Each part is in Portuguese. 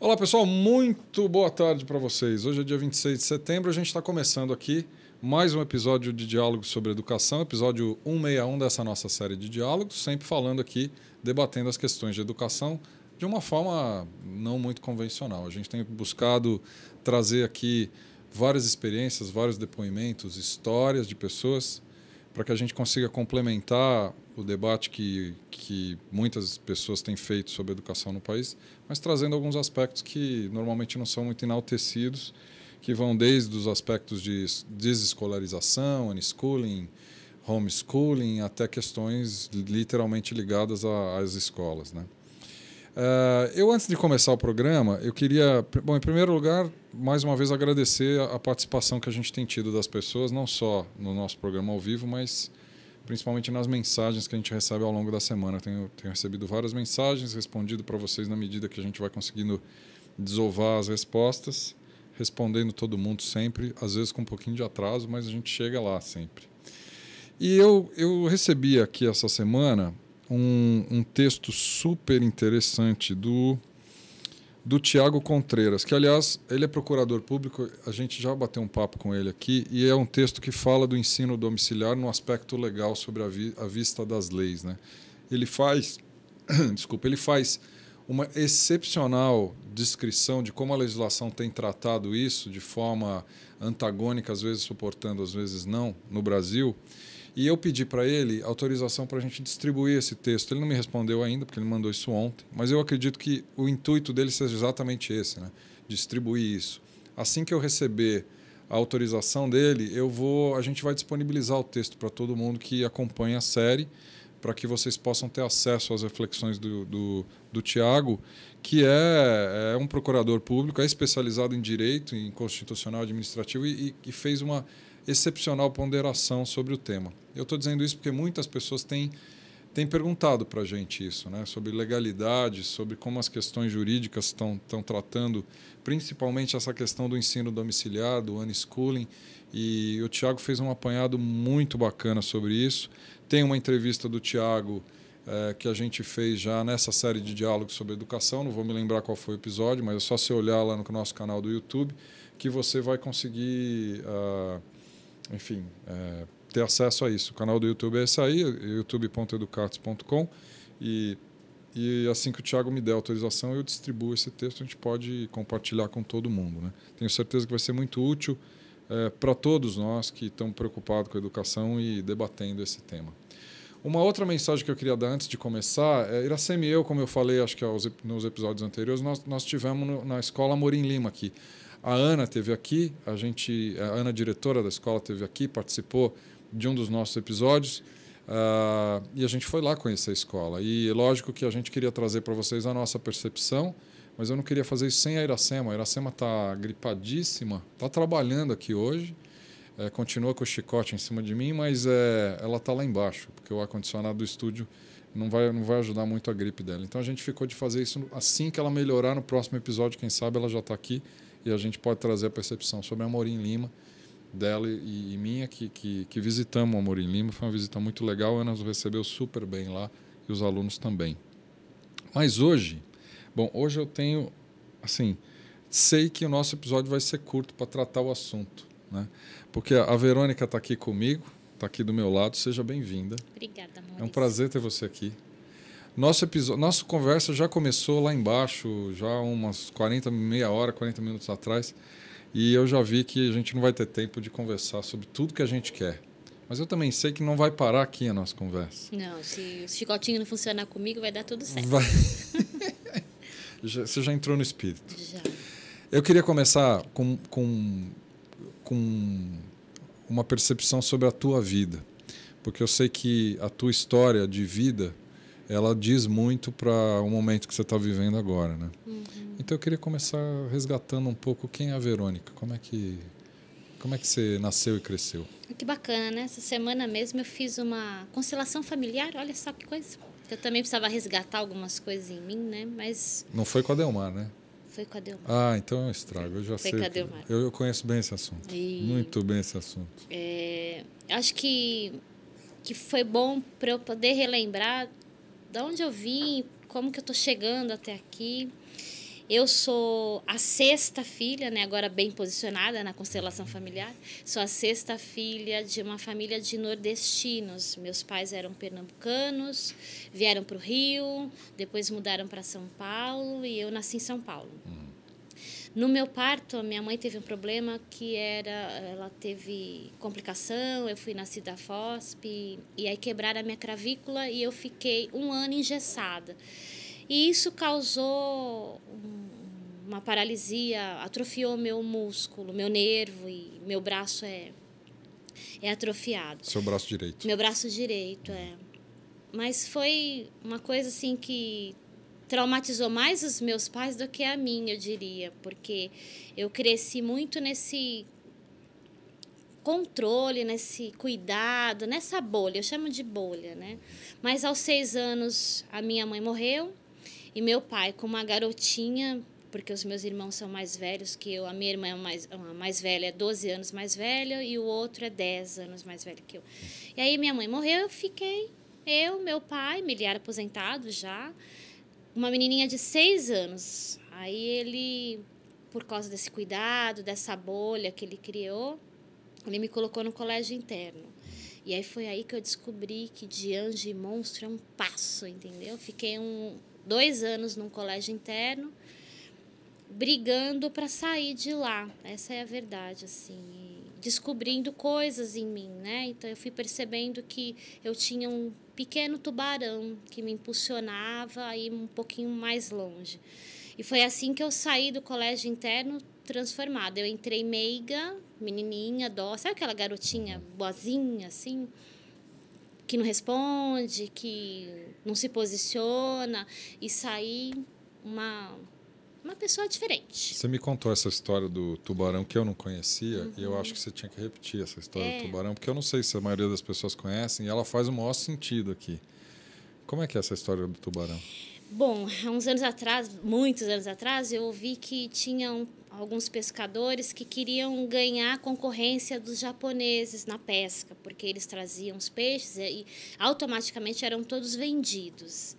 Olá, pessoal, muito boa tarde para vocês. Hoje é dia 26 de setembro, a gente está começando aqui mais um episódio de Diálogos sobre Educação, episódio 161 dessa nossa série de diálogos, sempre falando aqui, debatendo as questões de educação de uma forma não muito convencional. A gente tem buscado trazer aqui várias experiências, vários depoimentos, histórias de pessoas, para que a gente consiga complementar o debate que muitas pessoas têm feito sobre educação no país, mas trazendo alguns aspectos que normalmente não são muito enaltecidos, que vão desde os aspectos de desescolarização, unschooling, homeschooling, até questões literalmente ligadas às escolas, né? Eu, antes de começar o programa, eu queria, bom, em primeiro lugar, mais uma vez agradecer a participação que a gente tem tido das pessoas, não só no nosso programa ao vivo, mas principalmente nas mensagens que a gente recebe ao longo da semana. Tenho recebido várias mensagens, respondido para vocês na medida que a gente vai conseguindo desovar as respostas, respondendo todo mundo sempre, às vezes com um pouquinho de atraso, mas a gente chega lá sempre. E eu recebi aqui essa semana um texto super interessante do Tiago Contreras, que, aliás, ele é procurador público, a gente já bateu um papo com ele aqui, e é um texto que fala do ensino domiciliar no aspecto legal sobre a vista das leis, né? Ele faz, ele faz uma excepcional descrição de como a legislação tem tratado isso de forma antagônica, às vezes suportando, às vezes não, no Brasil. E eu pedi para ele autorização para a gente distribuir esse texto. Ele não me respondeu ainda, porque ele mandou isso ontem, mas eu acredito que o intuito dele seja exatamente esse, né? Distribuir isso. Assim que eu receber a autorização dele, a gente vai disponibilizar o texto para todo mundo que acompanha a série, para que vocês possam ter acesso às reflexões do Tiago, que é um procurador público, é especializado em direito, em constitucional administrativo e fez uma excepcional ponderação sobre o tema. Eu estou dizendo isso porque muitas pessoas têm perguntado para a gente isso, né? Sobre legalidade, sobre como as questões jurídicas estão tratando, principalmente essa questão do ensino domiciliar, do unschooling, e o Tiago fez um apanhado muito bacana sobre isso. Tem uma entrevista do Tiago que a gente fez já nessa série de diálogos sobre educação, não vou me lembrar qual foi o episódio, mas é só você olhar lá no nosso canal do YouTube que você vai conseguir ter acesso a isso. O canal do YouTube é esse aí, youtube.educatos.com, e assim que o Tiago me der autorização, eu distribuo esse texto, a gente pode compartilhar com todo mundo, né? Tenho certeza que vai ser muito útil para todos nós que estamos preocupados com a educação e debatendo esse tema. Uma outra mensagem que eu queria dar antes de começar, Iracema e eu, como eu falei, acho que nos episódios anteriores, nós tivemos na Escola Amorim Lima aqui. A Ana esteve aqui, a Ana, diretora da escola, esteve aqui, participou de um dos nossos episódios, e a gente foi lá conhecer a escola. E lógico que a gente queria trazer para vocês a nossa percepção, mas eu não queria fazer isso sem a Iracema. A Iracema está gripadíssima, está trabalhando aqui hoje, continua com o chicote em cima de mim, mas ela está lá embaixo, porque o ar-condicionado do estúdio não vai ajudar muito a gripe dela. Então a gente ficou de fazer isso assim que ela melhorar no próximo episódio, quem sabe ela já está aqui, e a gente pode trazer a percepção sobre a Amorim Lima, dela e minha, que visitamos a Amorim Lima. Foi uma visita muito legal, a Ana nos recebeu super bem lá, e os alunos também. Mas hoje eu tenho, sei que o nosso episódio vai ser curto para tratar o assunto, né? Porque a Verônica está aqui comigo, está aqui do meu lado, seja bem-vinda. Obrigada, Maurício. É um prazer ter você aqui. Nossa conversa já começou lá embaixo, já umas 40 minutos atrás, e eu já vi que a gente não vai ter tempo de conversar sobre tudo que a gente quer. Mas eu também sei que não vai parar aqui a nossa conversa. Não, se o chicotinho não funcionar comigo, vai dar tudo certo. Você já entrou no espírito. Já. Eu queria começar com uma percepção sobre a tua vida, porque eu sei que a tua história de vida, ela diz muito para o momento que você está vivendo agora, né? Uhum. Então eu queria começar resgatando um pouco quem é a Verônica, como é que você nasceu e cresceu? Que bacana, né? Essa semana mesmo eu fiz uma constelação familiar, olha só que coisa. Eu também precisava resgatar algumas coisas em mim, né? Mas não foi com a Delmar, né? foi com a Delmar. Ah, então é um estrago, eu já foi sei. Com a Delmar. Eu conheço bem esse assunto, muito bem esse assunto. Acho que foi bom para eu poder relembrar de onde eu vim, como que eu estou chegando até aqui. Eu sou a sexta filha, né, agora bem posicionada na constelação familiar. Sou a sexta filha de uma família de nordestinos. Meus pais eram pernambucanos, vieram para o Rio, depois mudaram para São Paulo e eu nasci em São Paulo. No meu parto, a minha mãe teve um problema que ela teve complicação, eu fui nascida FOSP, e aí quebraram a minha clavícula e eu fiquei 1 ano engessada. E isso causou uma paralisia, atrofiou meu músculo, meu nervo, e meu braço é atrofiado. Seu braço direito. Meu braço direito, é. Mas foi uma coisa assim que traumatizou mais os meus pais do que a mim, eu diria, porque eu cresci muito nesse controle, nesse cuidado, nessa bolha, eu chamo de bolha, né? Mas aos 6 anos a minha mãe morreu e meu pai, com uma garotinha, porque os meus irmãos são mais velhos que eu, a minha irmã a mais velha é 12 anos mais velha e o outro é 10 anos mais velho que eu. E aí minha mãe morreu, eu fiquei, meu pai, militar aposentado já, uma menininha de 6 anos. Aí ele, por causa desse cuidado, dessa bolha que ele criou, ele me colocou no colégio interno. E aí foi aí que eu descobri que de anjo e monstro é um passo, entendeu? Fiquei 2 anos num colégio interno, brigando para sair de lá. Essa é a verdade, assim. Descobrindo coisas em mim, né? Então eu fui percebendo que eu tinha um pequeno tubarão que me impulsionava a ir um pouquinho mais longe. E foi assim que eu saí do colégio interno transformada. Eu entrei meiga, menininha, dócil, sabe aquela garotinha boazinha, assim, que não responde, que não se posiciona, e saí uma pessoa diferente. Você me contou essa história do tubarão que eu não conhecia, e eu acho que você tinha que repetir essa história do tubarão, porque eu não sei se a maioria das pessoas conhecem, e ela faz o maior sentido aqui. Como é que é essa história do tubarão? Bom, há uns anos atrás, muitos anos atrás, eu ouvi que tinham alguns pescadores que queriam ganhar a concorrência dos japoneses na pesca, porque eles traziam os peixes e automaticamente eram todos vendidos.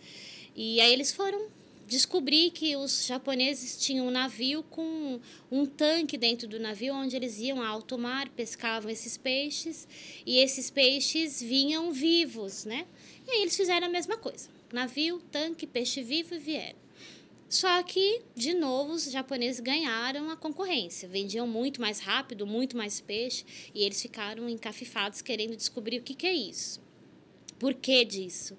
E aí eles foram descobrir que os japoneses tinham um navio com um tanque dentro do navio, onde eles iam a alto mar, pescavam esses peixes, e esses peixes vinham vivos, né? E aí eles fizeram a mesma coisa. Navio, tanque, peixe vivo e vieram. Só que, de novo, os japoneses ganharam a concorrência. Vendiam muito mais rápido, muito mais peixe, e eles ficaram encafifados querendo descobrir o que é isso. Por que disso?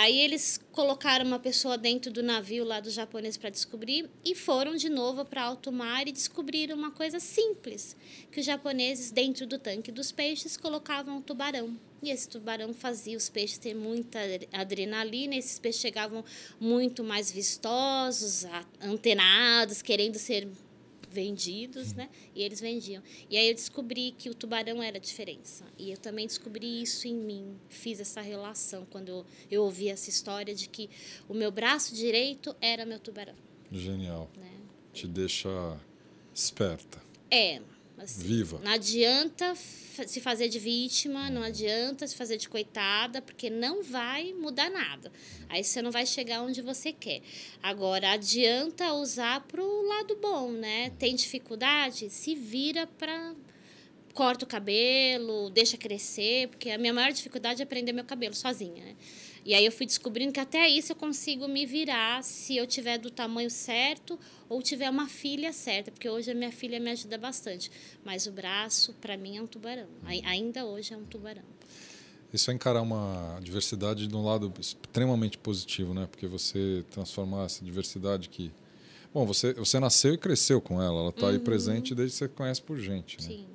Aí eles colocaram uma pessoa dentro do navio lá dos japoneses para descobrir e foram de novo para alto mar e descobriram uma coisa simples, que os japoneses dentro do tanque dos peixes colocavam um tubarão. E esse tubarão fazia os peixes ter muita adrenalina, esses peixes chegavam muito mais vistosos, antenados, querendo ser vendidos, né? E eles vendiam. E aí eu descobri que o tubarão era a diferença. E eu também descobri isso em mim. Fiz essa relação quando eu ouvi essa história de que o meu braço direito era meu tubarão. Genial. Né? Te deixa esperta. Assim, viva. Não adianta se fazer de vítima, não adianta se fazer de coitada, porque não vai mudar nada. Aí você não vai chegar onde você quer. Agora, adianta usar para o lado bom, né? Tem dificuldade? Se vira para... Corta o cabelo, deixa crescer, porque a minha maior dificuldade é prender meu cabelo sozinha, né? E aí eu fui descobrindo que até isso eu consigo me virar se eu tiver do tamanho certo ou tiver uma filha certa, porque hoje a minha filha me ajuda bastante. Mas o braço, para mim, é um tubarão. Ainda hoje é um tubarão. Isso é encarar uma diversidade de um lado extremamente positivo, né? Porque você transformar essa diversidade que... Bom, você nasceu e cresceu com ela. Ela está aí presente desde que você conhece por gente, né? Sim.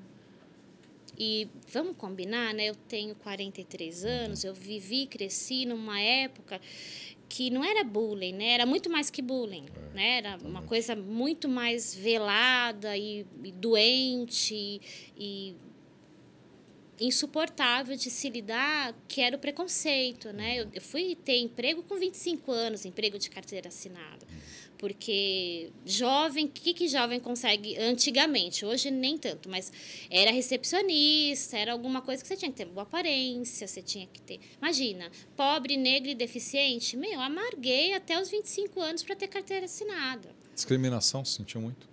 E vamos combinar, né? Eu tenho 43 anos, eu vivi, cresci numa época que não era bullying, né? Era muito mais que bullying, né? Era uma coisa muito mais velada e doente e insuportável de se lidar, que era o preconceito, né? Eu fui ter emprego com 25 anos, emprego de carteira assinada. Porque jovem, o que jovem consegue antigamente? Hoje nem tanto, mas era recepcionista, era alguma coisa que você tinha que ter boa aparência, você tinha que ter... Imagina, pobre, negro e deficiente, eu amarguei até os 25 anos para ter carteira assinada. Discriminação, se sentiu muito?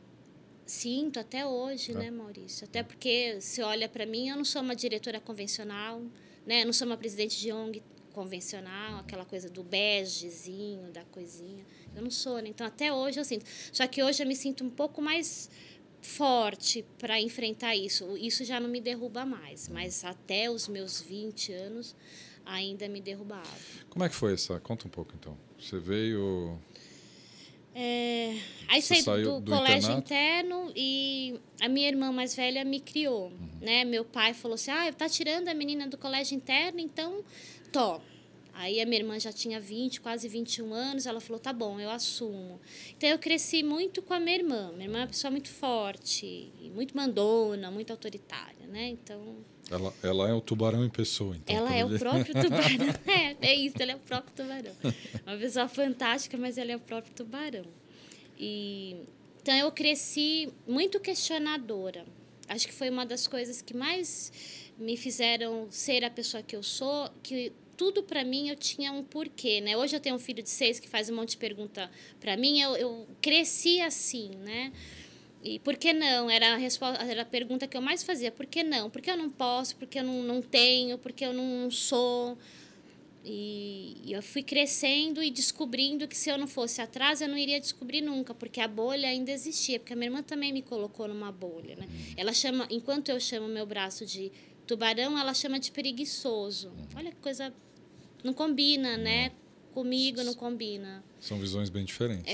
Sinto até hoje, né, Maurício? Até porque, se olha para mim, eu não sou uma diretora convencional, né? Eu não sou uma presidente de ONG convencional, aquela coisa do begezinho, da coisinha. Eu não sou, né? Então, até hoje eu sinto. Só que hoje eu me sinto um pouco mais forte para enfrentar isso. Isso já não me derruba mais, mas até os meus 20 anos ainda me derrubava. Como é que foi essa? Conta um pouco, então. Você veio... Aí saí do colégio internato? interno e a minha irmã mais velha me criou, né? Meu pai falou assim, tá tirando a menina do colégio interno, então, Aí a minha irmã já tinha 20, quase 21 anos, ela falou, tá bom, eu assumo. Então eu cresci muito com a minha irmã. Minha irmã é uma pessoa muito forte, muito mandona, muito autoritária, né? Então... Ela é o tubarão em pessoa, então. Ela é o próprio tubarão. É isso, ela é o próprio tubarão. Uma pessoa fantástica, mas ela é o próprio tubarão. Então, eu cresci muito questionadora. Acho que foi uma das coisas que mais me fizeram ser a pessoa que eu sou, que tudo para mim eu tinha um porquê, né? Hoje eu tenho um filho de 6 que faz um monte de pergunta para mim, eu cresci assim, né? E por que não? Era a pergunta que eu mais fazia. Por que não? Por que eu não posso? Por que eu não tenho? Por que eu não sou? E eu fui crescendo e descobrindo que se eu não fosse atrás, eu não iria descobrir nunca, porque a bolha ainda existia. Porque a minha irmã também me colocou numa bolha, né? Ela chama, enquanto eu chamo meu braço de tubarão, ela chama de preguiçoso. Olha que coisa... Não combina, né? Comigo não combina. São visões bem diferentes.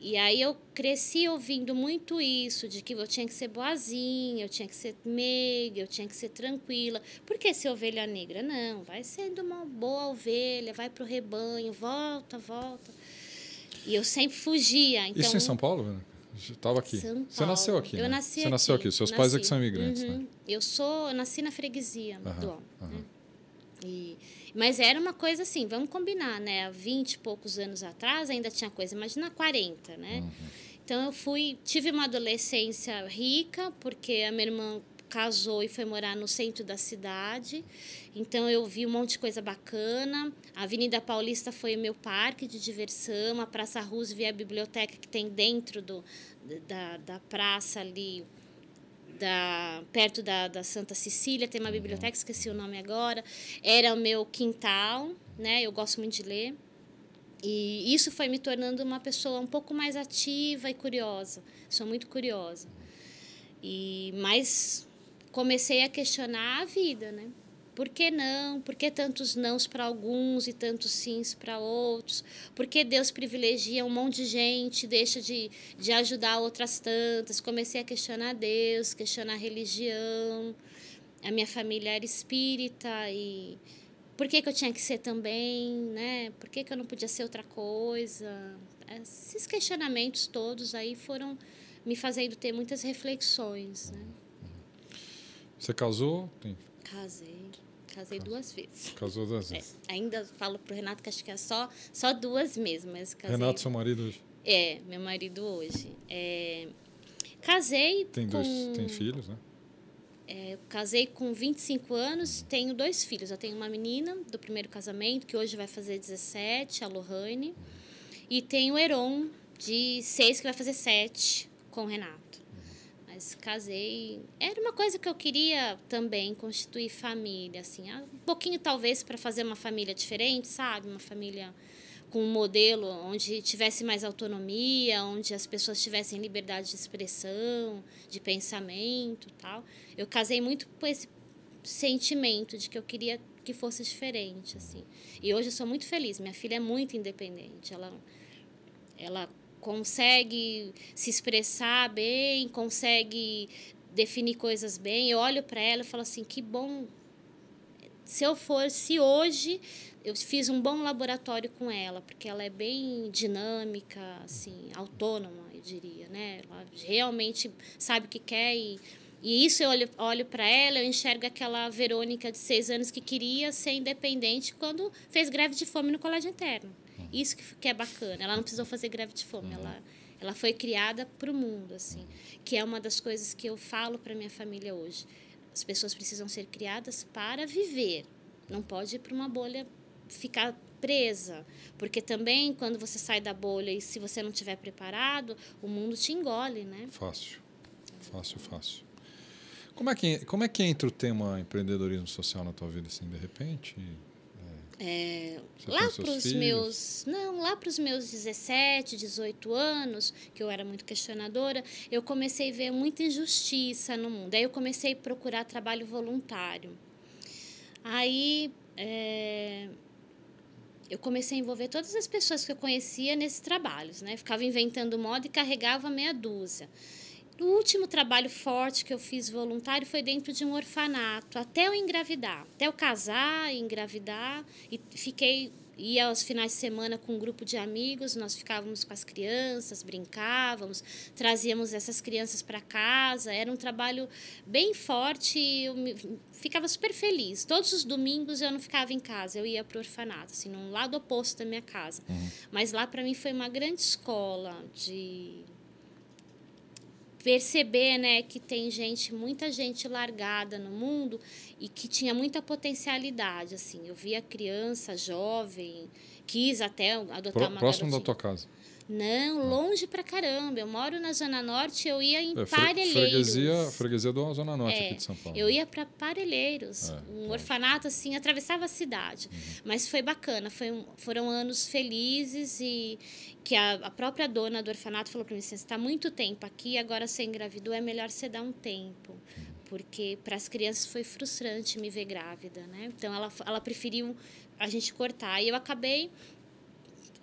E aí eu cresci ouvindo muito isso, de que eu tinha que ser boazinha, eu tinha que ser meiga, eu tinha que ser tranquila. Por que ser ovelha negra? Não, vai sendo uma boa ovelha, vai pro rebanho, volta. E eu sempre fugia. Então, isso em São Paulo, Verônica? Estava aqui. São Paulo. Você nasceu aqui, né? Eu nasci Você aqui. nasceu aqui. Seus pais é que são imigrantes, né? Eu nasci na freguesia do homem, né? Mas era uma coisa assim, vamos combinar, né? Há 20 e poucos anos atrás ainda tinha coisa, imagina 40, né? Então eu tive uma adolescência rica, porque a minha irmã casou e foi morar no centro da cidade. Então eu vi um monte de coisa bacana. A Avenida Paulista foi o meu parque de diversão, a Praça Roosevelt e a biblioteca que tem dentro da praça ali. Perto da Santa Cecília, tem uma biblioteca, esqueci o nome agora. Era o meu quintal, né? Eu gosto muito de ler. E isso foi me tornando uma pessoa um pouco mais ativa e curiosa. Sou muito curiosa. Mas comecei a questionar a vida, né? Por que não? Por que tantos nãos para alguns e tantos sims para outros? Por que Deus privilegia um monte de gente, deixa de ajudar outras tantas? Comecei a questionar Deus, questionar a religião. A minha família era espírita e por que eu tinha que ser também, né? Por que eu não podia ser outra coisa? Esses questionamentos todos aí foram me fazendo ter muitas reflexões, né? Você casou? Casei 2 vezes. Casou 2 vezes. Ainda falo pro Renato que acho que é só 2 mesmo, mas casei. Renato, seu marido hoje? Meu marido hoje. Casei Tem filhos, né? Casei com 25 anos, tenho 2 filhos. Eu tenho uma menina do primeiro casamento, que hoje vai fazer 17, a Lohane. E tenho o Heron, de 6, que vai fazer 7, com o Renato. Mas casei... Era uma coisa que eu queria também, constituir família, assim. Um pouquinho, talvez, para fazer uma família diferente, sabe? Uma família com um modelo onde tivesse mais autonomia, onde as pessoas tivessem liberdade de expressão, de pensamento e tal. Eu casei muito com esse sentimento de que eu queria que fosse diferente, assim. E hoje eu sou muito feliz. Minha filha é muito independente. Ela consegue se expressar bem, consegue definir coisas bem. Eu olho para ela e falo assim, que bom. Se hoje eu fiz um bom laboratório com ela, porque ela é bem dinâmica, assim, autônoma, eu diria, né? Ela realmente sabe o que quer E isso eu olho para ela, eu enxergo aquela Verônica de 6 anos que queria ser independente quando fez greve de fome no colégio interno. Isso que é bacana. Ela não precisou fazer greve de fome. Ela foi criada para o mundo, assim. Que é uma das coisas que eu falo para minha família hoje. As pessoas precisam ser criadas para viver. Não pode ir para uma bolha ficar presa. Porque também, quando você sai da bolha e se você não estiver preparado, o mundo te engole, né? Fácil. Como é que entra o tema empreendedorismo social na tua vida, assim, de repente? Lá para os meus 17, 18 anos, que eu era muito questionadora, eu comecei a ver muita injustiça no mundo. Aí eu comecei a procurar trabalho voluntário. Aí eu comecei a envolver todas as pessoas que eu conhecia nesses trabalhos, né? Ficava inventando moda e carregava meia dúzia. O último trabalho forte que eu fiz voluntário foi dentro de um orfanato, até eu engravidar. Até eu casar, engravidar, e ia aos finais de semana com um grupo de amigos, nós ficávamos com as crianças, brincávamos, trazíamos essas crianças para casa. Era um trabalho bem forte e eu ficava super feliz. Todos os domingos eu não ficava em casa, eu ia para o orfanato, assim, num lado oposto da minha casa. Mas lá, para mim, foi uma grande escola de perceber, né, que tem muita gente largada no mundo e que tinha muita potencialidade, assim. Eu via criança, jovem, quis até adotar uma próximo garotinha. da tua casa? Não, longe pra caramba. Eu moro na Zona Norte, eu ia em Parelheiros. Freguesia da Zona Norte aqui de São Paulo. Eu ia para Parelheiros, orfanato, assim, atravessava a cidade. Mas foi bacana, foram anos felizes e que a própria dona do orfanato falou para mim, você está muito tempo aqui, agora você engravidou, é melhor você dar um tempo. Porque para as crianças foi frustrante me ver grávida, né? Então ela preferiu a gente cortar. E eu acabei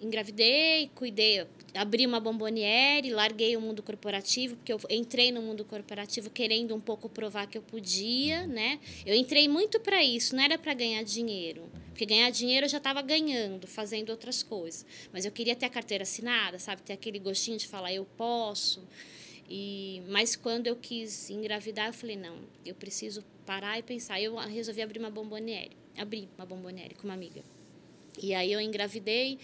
engravidei, cuidei, abri uma bomboniere, larguei o mundo corporativo, porque eu entrei no mundo corporativo querendo um pouco provar que eu podia, né? Eu entrei muito para isso, não era para ganhar dinheiro, porque ganhar dinheiro eu já estava ganhando, fazendo outras coisas. Mas eu queria ter a carteira assinada, sabe? Ter aquele gostinho de falar, eu posso. Mas quando eu quis engravidar, eu falei, não, eu preciso parar e pensar. Eu resolvi abrir uma bomboniere com uma amiga. E aí eu engravidei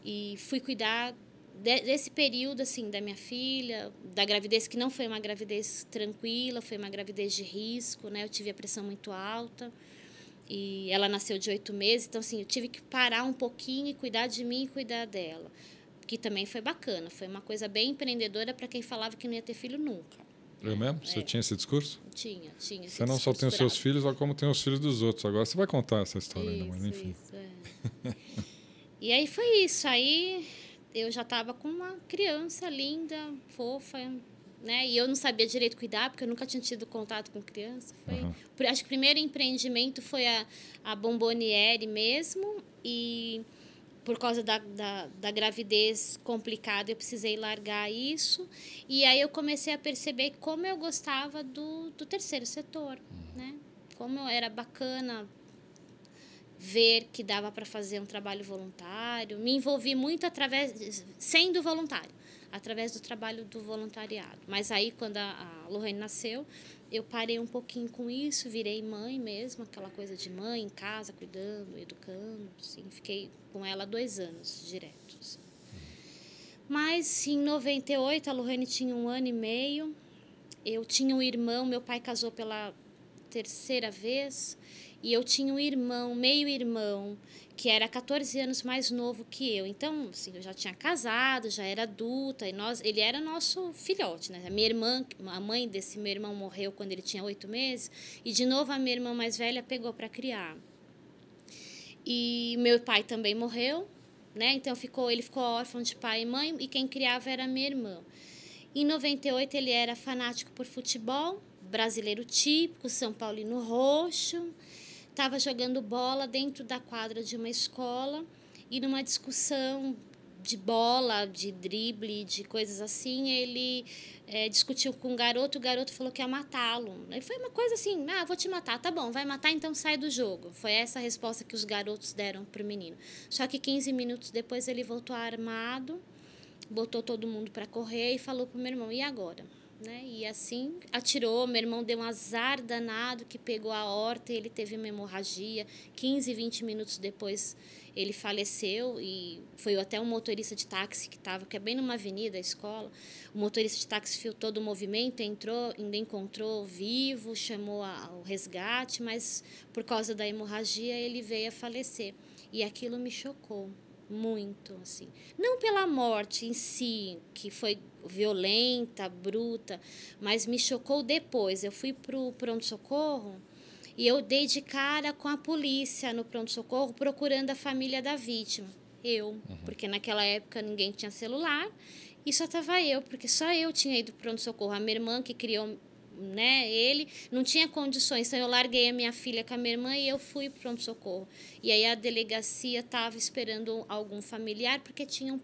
e fui cuidar desse período, assim, da minha filha, da gravidez, que não foi uma gravidez tranquila, foi uma gravidez de risco, né? Eu tive a pressão muito alta e ela nasceu de 8 meses, então, assim, eu tive que parar um pouquinho e cuidar de mim e cuidar dela, que também foi bacana, foi uma coisa bem empreendedora para quem falava que não ia ter filho nunca. Eu mesmo? Você tinha esse discurso? Tinha. Você não só tem os seus filhos, olha como tem os filhos dos outros. Agora você vai contar essa história ainda, mas enfim. E aí foi isso. Aí eu já estava com uma criança linda, fofa, né? E eu não sabia direito cuidar, porque eu nunca tinha tido contato com criança. Acho que o primeiro empreendimento foi a bomboniere mesmo. E por causa da gravidez complicada, eu precisei largar isso. E aí eu comecei a perceber como eu gostava do terceiro setor, né? Como era bacana ver que dava para fazer um trabalho voluntário. Me envolvi muito sendo voluntário, através do trabalho do voluntariado. Mas aí, quando a Lorraine nasceu, eu parei um pouquinho com isso, virei mãe mesmo, aquela coisa de mãe em casa, cuidando, educando. Assim, fiquei com ela 2 anos diretos. Mas, em 98, a Lorraine tinha 1 ano e meio. Eu tinha um irmão, meu pai casou pela 3ª vez. E eu tinha um irmão, meio-irmão, que era 14 anos mais novo que eu. Então, assim, eu já tinha casado, já era adulta, e ele era nosso filhote, né? A mãe desse meu irmão morreu quando ele tinha 8 meses, e de novo a minha irmã mais velha pegou para criar. E meu pai também morreu, né? Então ele ficou órfão de pai e mãe, e quem criava era minha irmã. Em 98 ele era fanático por futebol, brasileiro típico, São Paulino roxo. Estava jogando bola dentro da quadra de uma escola e numa discussão de bola, de drible, de coisas assim, ele discutiu com o garoto falou que ia matá-lo. Foi uma coisa assim, vou te matar, tá bom, vai matar, então sai do jogo. Foi essa a resposta que os garotos deram para o menino. Só que 15 minutos depois ele voltou armado, botou todo mundo para correr e falou para o meu irmão, e agora? né? E assim atirou. Meu irmão deu um azar danado que pegou a aorta e ele teve uma hemorragia. 15, 20 minutos depois ele faleceu e foi até um motorista de táxi que estava, que é bem numa avenida, a escola. O motorista de táxi viu todo o movimento, entrou, ainda encontrou vivo, chamou o resgate, mas por causa da hemorragia ele veio a falecer. E aquilo me chocou muito, assim. Não pela morte em si, que foi violenta, bruta, mas me chocou depois. Eu fui para o pronto-socorro e eu dei de cara com a polícia no pronto-socorro procurando a família da vítima. Porque naquela época ninguém tinha celular e só estava eu, porque só eu tinha ido para o pronto-socorro. A minha irmã que criou, né, ele não tinha condições, então eu larguei a minha filha com a minha irmã e eu fui para o pronto-socorro. E aí a delegacia estava esperando algum familiar porque tinham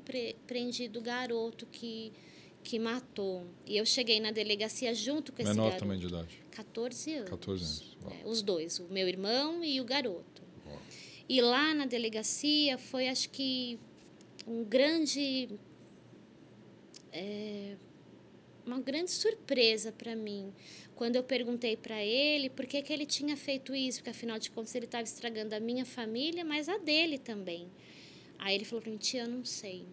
prendido o garoto que matou. E eu cheguei na delegacia junto com esse garoto. Menor também de idade? 14 anos. 14 anos. Os dois, o meu irmão e o garoto. Uau. E lá na delegacia foi, acho que, uma grande surpresa para mim. Quando eu perguntei para ele por que ele tinha feito isso, porque afinal de contas ele estava estragando a minha família, mas a dele também. Aí ele falou para mim: tia, eu não sei.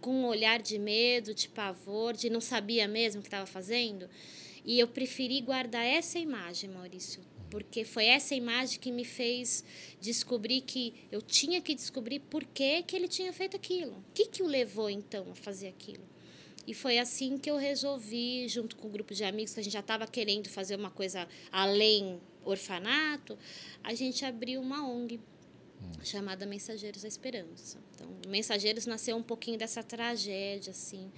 Com um olhar de medo, de pavor, de não sabia mesmo o que estava fazendo. E eu preferi guardar essa imagem, Maurício, porque foi essa imagem que me fez descobrir que eu tinha que descobrir por que ele tinha feito aquilo. O que o levou, então, a fazer aquilo? E foi assim que eu resolvi, junto com um grupo de amigos, que a gente já estava querendo fazer uma coisa além orfanato, a gente abriu uma ONG chamada Mensageiros da Esperança. Então, Mensageiros nasceu um pouquinho dessa tragédia, assim,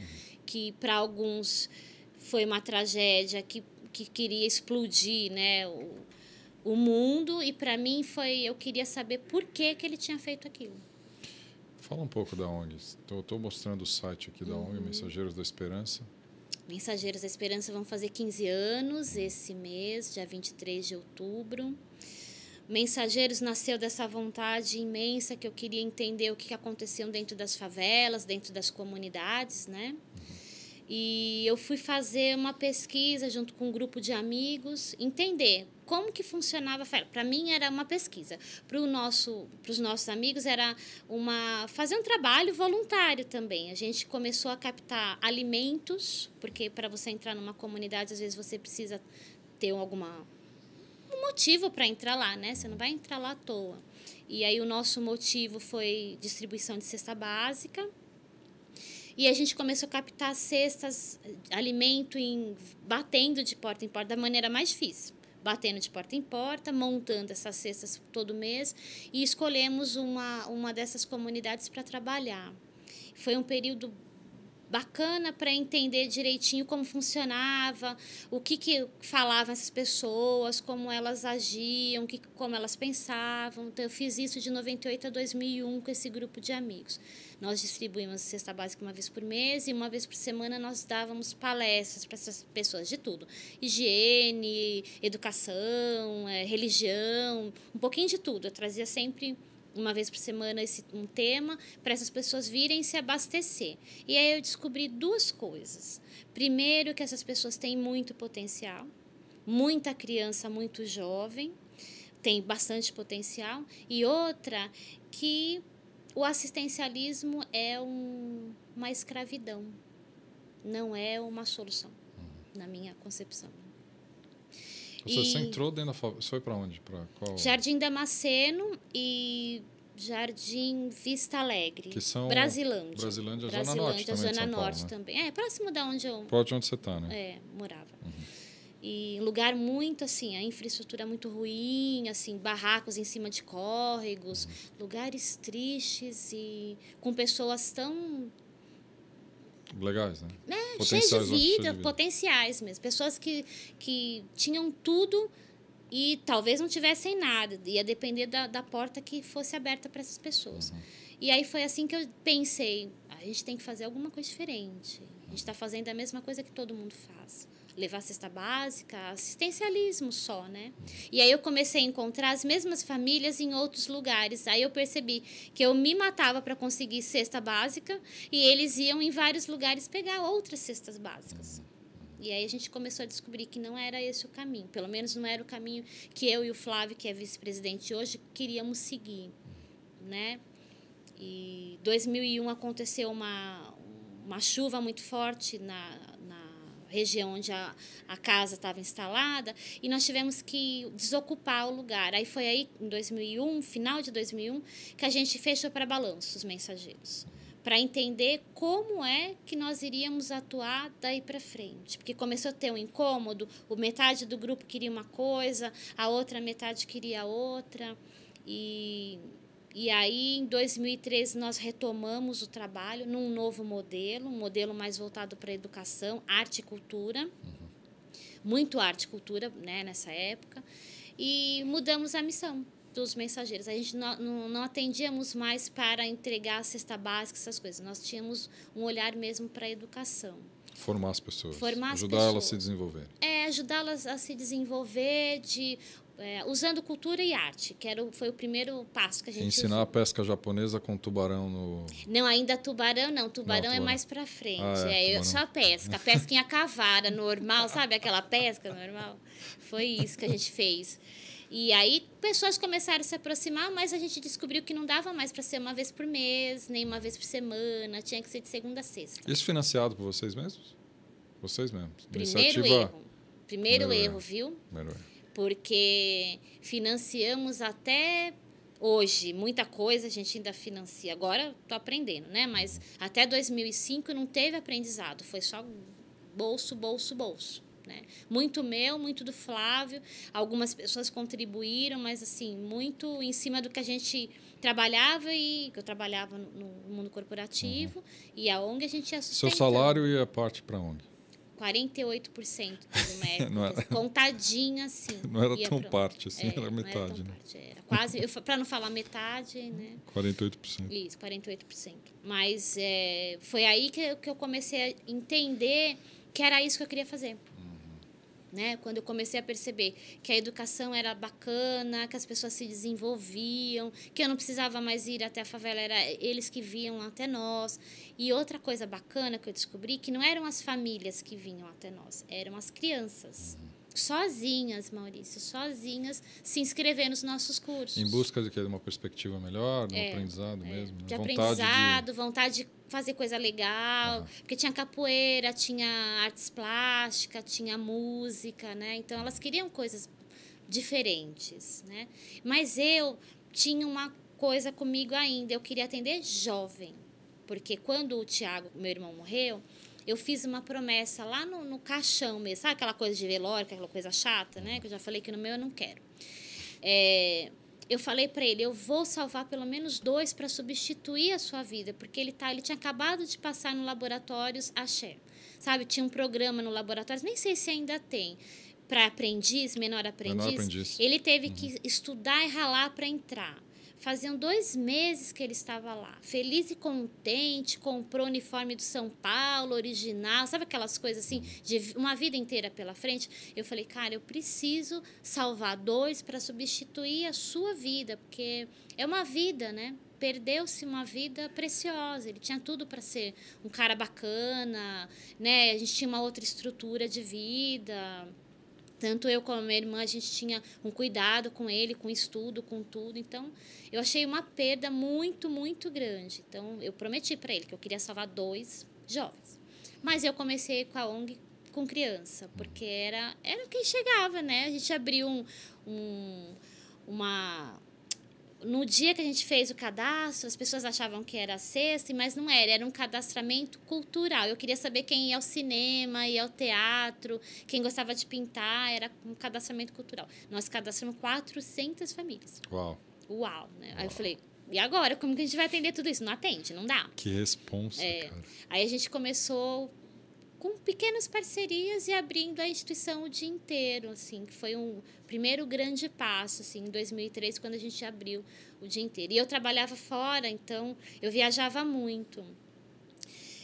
que para alguns foi uma tragédia que queria explodir, né, o mundo, e para mim eu queria saber por que ele tinha feito aquilo. Fala um pouco da ONG. Estou mostrando o site aqui da ONG, Mensageiros da Esperança. Mensageiros da Esperança vão fazer 15 anos esse mês, dia 23 de outubro. Mensageiros nasceu dessa vontade imensa que eu queria entender o que aconteceu dentro das favelas, dentro das comunidades, né? E eu fui fazer uma pesquisa junto com um grupo de amigos, entender como que funcionava a favela. Para mim era uma pesquisa. Para os nossos amigos era fazer um trabalho voluntário também. A gente começou a captar alimentos, porque para você entrar numa comunidade, às vezes você precisa ter um motivo para entrar lá, né? Você não vai entrar lá à toa. E aí o nosso motivo foi distribuição de cesta básica. E a gente começou a captar cestas, alimento, batendo de porta em porta, da maneira mais difícil. Batendo de porta em porta, montando essas cestas todo mês. E escolhemos uma dessas comunidades para trabalhar. Foi um período bacana para entender direitinho como funcionava, o que falavam essas pessoas, como elas agiam, como elas pensavam. Então, eu fiz isso de 98 a 2001 com esse grupo de amigos. Nós distribuímos cesta básica uma vez por mês e uma vez por semana nós dávamos palestras para essas pessoas de tudo. Higiene, educação, religião, um pouquinho de tudo. Eu trazia sempre uma vez por semana um tema para essas pessoas virem se abastecer. E aí eu descobri duas coisas. Primeiro, que essas pessoas têm muito potencial, muita criança muito jovem, tem bastante potencial. E outra, que o assistencialismo é uma escravidão, não é uma solução, na minha concepção. Você entrou dentro da favela, você foi para onde? Para qual? Jardim Damasceno e Jardim Vista Alegre. Que são Brasilândia. Brasilândia, Zona Norte também, Zona de São Norte Paulo, né? também. Próximo da onde eu... Próximo onde você está, né? morava. E um lugar muito, assim, a infraestrutura muito ruim, assim, barracos em cima de córregos, lugares tristes e com pessoas tão... legais, né? cheias de vida, potenciais mesmo. Pessoas que tinham tudo e talvez não tivessem nada. Ia depender da porta que fosse aberta para essas pessoas. E aí foi assim que eu pensei, a gente tem que fazer alguma coisa diferente. A gente está fazendo a mesma coisa que todo mundo faz. Levar cesta básica, assistencialismo só, né? E aí eu comecei a encontrar as mesmas famílias em outros lugares. Aí eu percebi que eu me matava para conseguir cesta básica e eles iam em vários lugares pegar outras cestas básicas. E aí a gente começou a descobrir que não era esse o caminho. Pelo menos não era o caminho que eu e o Flávio, que é vice-presidente hoje, queríamos seguir, né? E 2001 aconteceu uma chuva muito forte na região onde a casa estava instalada, e nós tivemos que desocupar o lugar. Aí foi aí, em 2001, final de 2001, que a gente fechou para Balanço, os Mensageiros, para entender como é que nós iríamos atuar daí para frente. Porque começou a ter um incômodo, metade do grupo queria uma coisa, a outra metade queria outra, e aí, em 2013, nós retomamos o trabalho num novo modelo, um modelo mais voltado para a educação, arte e cultura, muito arte e cultura, né, nessa época, e mudamos a missão dos Mensageiros. A gente não atendíamos mais para entregar a cesta básica, essas coisas. Nós tínhamos um olhar mesmo para a educação. Formar as pessoas. Formar as ajudar pessoas. Elas a se desenvolver. Ajudá-las a se desenvolver usando cultura e arte, foi o primeiro passo que a gente Ensinar usou. a pesca japonesa com tubarão no... Não, ainda tubarão não. Tubarão é mais pra frente. Só a pesca. A pesquinha cavara, normal, sabe? Aquela pesca normal. Foi isso que a gente fez. E aí, pessoas começaram a se aproximar, mas a gente descobriu que não dava mais para ser uma vez por mês, nem uma vez por semana. Tinha que ser de segunda a sexta. Isso financiado por vocês mesmos? Vocês mesmos. Primeiro erro, viu? Primeiro erro. Porque financiamos até hoje, muita coisa a gente ainda financia. Agora estou aprendendo, né? Mas até 2005 não teve aprendizado, foi só bolso, bolso, bolso, né? Muito meu, muito do Flávio, algumas pessoas contribuíram, mas assim, muito em cima do que a gente trabalhava, e que eu trabalhava no mundo corporativo, e a ONG a gente ia sustentando. Seu salário ia parte para a ONG? 48% do método, contadinho assim. Não era tão parte assim, era metade. Né? Era quase, para não falar metade, né? 48%. Isso, 48%. Mas foi aí que eu comecei a entender que era isso que eu queria fazer. Né? Quando eu comecei a perceber que a educação era bacana, que as pessoas se desenvolviam, que eu não precisava mais ir até a favela, era eles que vinham até nós. E outra coisa bacana que eu descobri, que não eram as famílias que vinham até nós, eram as crianças. Sozinhas, Maurício, sozinhas, se inscrever nos nossos cursos. Em busca de uma perspectiva melhor, no aprendizado mesmo. De aprendizado, vontade de fazer coisa legal, porque tinha capoeira, tinha artes plásticas, tinha música, né? Então, elas queriam coisas diferentes, né? Mas eu tinha uma coisa comigo ainda, eu queria atender jovem, porque quando o Tiago, meu irmão, morreu, eu fiz uma promessa lá no caixão mesmo, sabe aquela coisa de velório, aquela coisa chata, né? Que eu já falei que no meu eu não quero. Eu falei para ele, eu vou salvar pelo menos 2 para substituir a sua vida, porque ele tinha acabado de passar no Laboratórios Axé, sabe? Tinha um programa no Laboratórios, nem sei se ainda tem, para aprendiz, menor aprendiz. Ele teve que estudar e ralar para entrar. Faziam 2 meses que ele estava lá, feliz e contente, comprou o uniforme do São Paulo, original, sabe aquelas coisas assim, de uma vida inteira pela frente? Eu falei, cara, eu preciso salvar 2 para substituir a sua vida, porque é uma vida, né? Perdeu-se uma vida preciosa, ele tinha tudo para ser um cara bacana, né? A gente tinha uma outra estrutura de vida. Tanto eu como a minha irmã, a gente tinha um cuidado com ele, com estudo, com tudo. Então, eu achei uma perda muito, muito grande. Então, eu prometi para ele que eu queria salvar 2 jovens. Mas eu comecei com a ONG com criança, porque era quem chegava, né? A gente abriu No dia que a gente fez o cadastro, as pessoas achavam que era sexta, mas não era um cadastramento cultural. Eu queria saber quem ia ao cinema, ia ao teatro, quem gostava de pintar, era um cadastramento cultural. Nós cadastramos 400 famílias. Uau, né? Aí eu falei, e agora? Como que a gente vai atender tudo isso? Não atende, não dá. Que responsa, cara. Aí a gente começou com pequenas parcerias e abrindo a instituição o dia inteiro, assim, que foi um primeiro grande passo, assim, em 2003, quando a gente abriu o dia inteiro. E eu trabalhava fora, então eu viajava muito.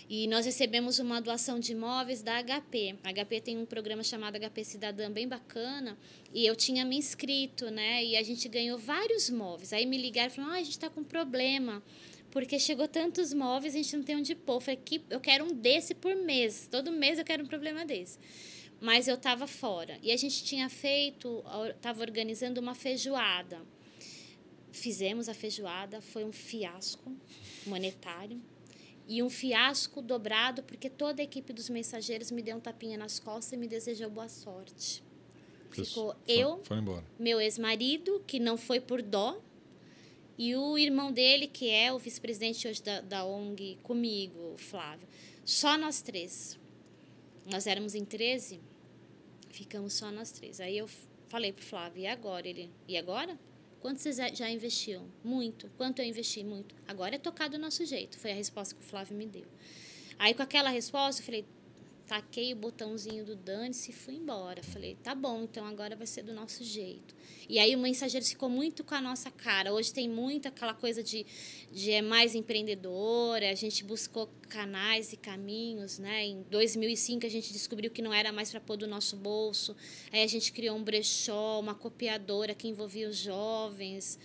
E nós recebemos uma doação de imóveis da HP. A HP tem um programa chamado HP Cidadã, bem bacana, e eu tinha me inscrito, né? E a gente ganhou vários móveis. Aí me ligaram e falaram, a gente está com problema, porque chegou tantos móveis, a gente não tem onde pôr. Eu falei, eu quero um desse por mês. Todo mês eu quero um problema desse. Mas eu estava fora. E a gente estava organizando uma feijoada. Fizemos a feijoada, foi um fiasco monetário. E um fiasco dobrado, porque toda a equipe dos mensageiros me deu um tapinha nas costas e me desejou boa sorte. Ficou foi embora. Meu ex-marido, que não foi por dó, e o irmão dele, que é o vice-presidente hoje da ONG, comigo, o Flávio. Só nós 3. Nós éramos em 13, ficamos só nós 3. Aí eu falei pro Flávio, e agora? Ele, e agora? Quanto vocês já investiam? Muito. Quanto eu investi? Muito. Agora é tocar do nosso jeito. Foi a resposta que o Flávio me deu. Aí, com aquela resposta, eu falei, taquei o botãozinho do dane-se e fui embora. Falei, tá bom, então agora vai ser do nosso jeito. E aí o Mensageiro ficou muito com a nossa cara. Hoje tem muito aquela coisa de mais empreendedora. A gente buscou canais e caminhos, né? Em 2005 a gente descobriu que não era mais para pôr do nosso bolso. Aí a gente criou um brechó, uma copiadora que envolvia os jovens.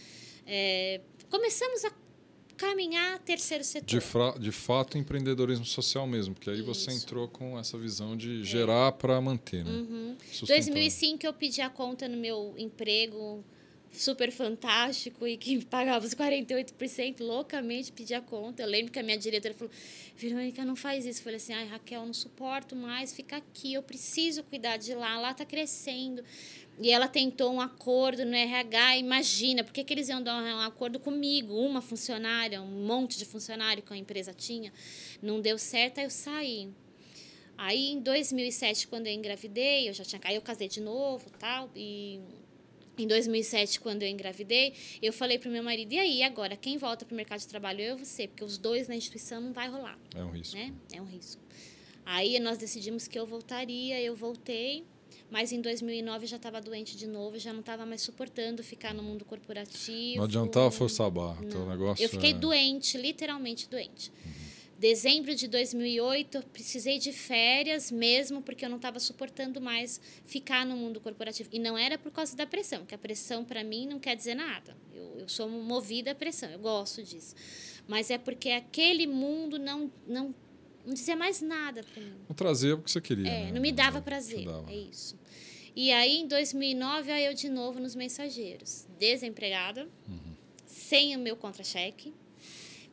Começamos a caminhar terceiro setor. De fato, empreendedorismo social mesmo, porque aí você entrou com essa visão de gerar para manter, né? Em 2005 eu pedi a conta no meu emprego super fantástico e que pagava os 48%, loucamente pedi a conta. Eu lembro que a minha diretora falou, Verônica, não faz isso. Eu falei assim, Raquel, não suporto mais, fica aqui, eu preciso cuidar de lá está crescendo. E ela tentou um acordo no RH, imagina, por que eles iam dar um acordo comigo, uma funcionária, um monte de funcionário que a empresa tinha, não deu certo, aí eu saí. Aí, em 2007, quando eu engravidei, aí eu casei de novo, tal, e em 2007, quando eu engravidei, eu falei para o meu marido, e aí, agora, quem volta para o mercado de trabalho? Eu ou você? Porque os dois na instituição não vai rolar. É um risco. Né? É um risco. Aí, nós decidimos que eu voltaria, eu voltei, mas em 2009 eu já estava doente de novo, já não estava mais suportando ficar no mundo corporativo. Não adiantava forçar a barra, teu negócio. Eu fiquei doente, literalmente doente. Dezembro de 2008, eu precisei de férias mesmo, porque eu não estava suportando mais ficar no mundo corporativo. E não era por causa da pressão, porque a pressão, para mim, não quer dizer nada. Eu sou movida à pressão, eu gosto disso. Mas é porque aquele mundo não dizia mais nada para mim. Não trazia o que você queria. Né? Não me dava prazer, é isso. E aí, em 2009, eu de novo nos Mensageiros. Desempregada, sem o meu contra-cheque,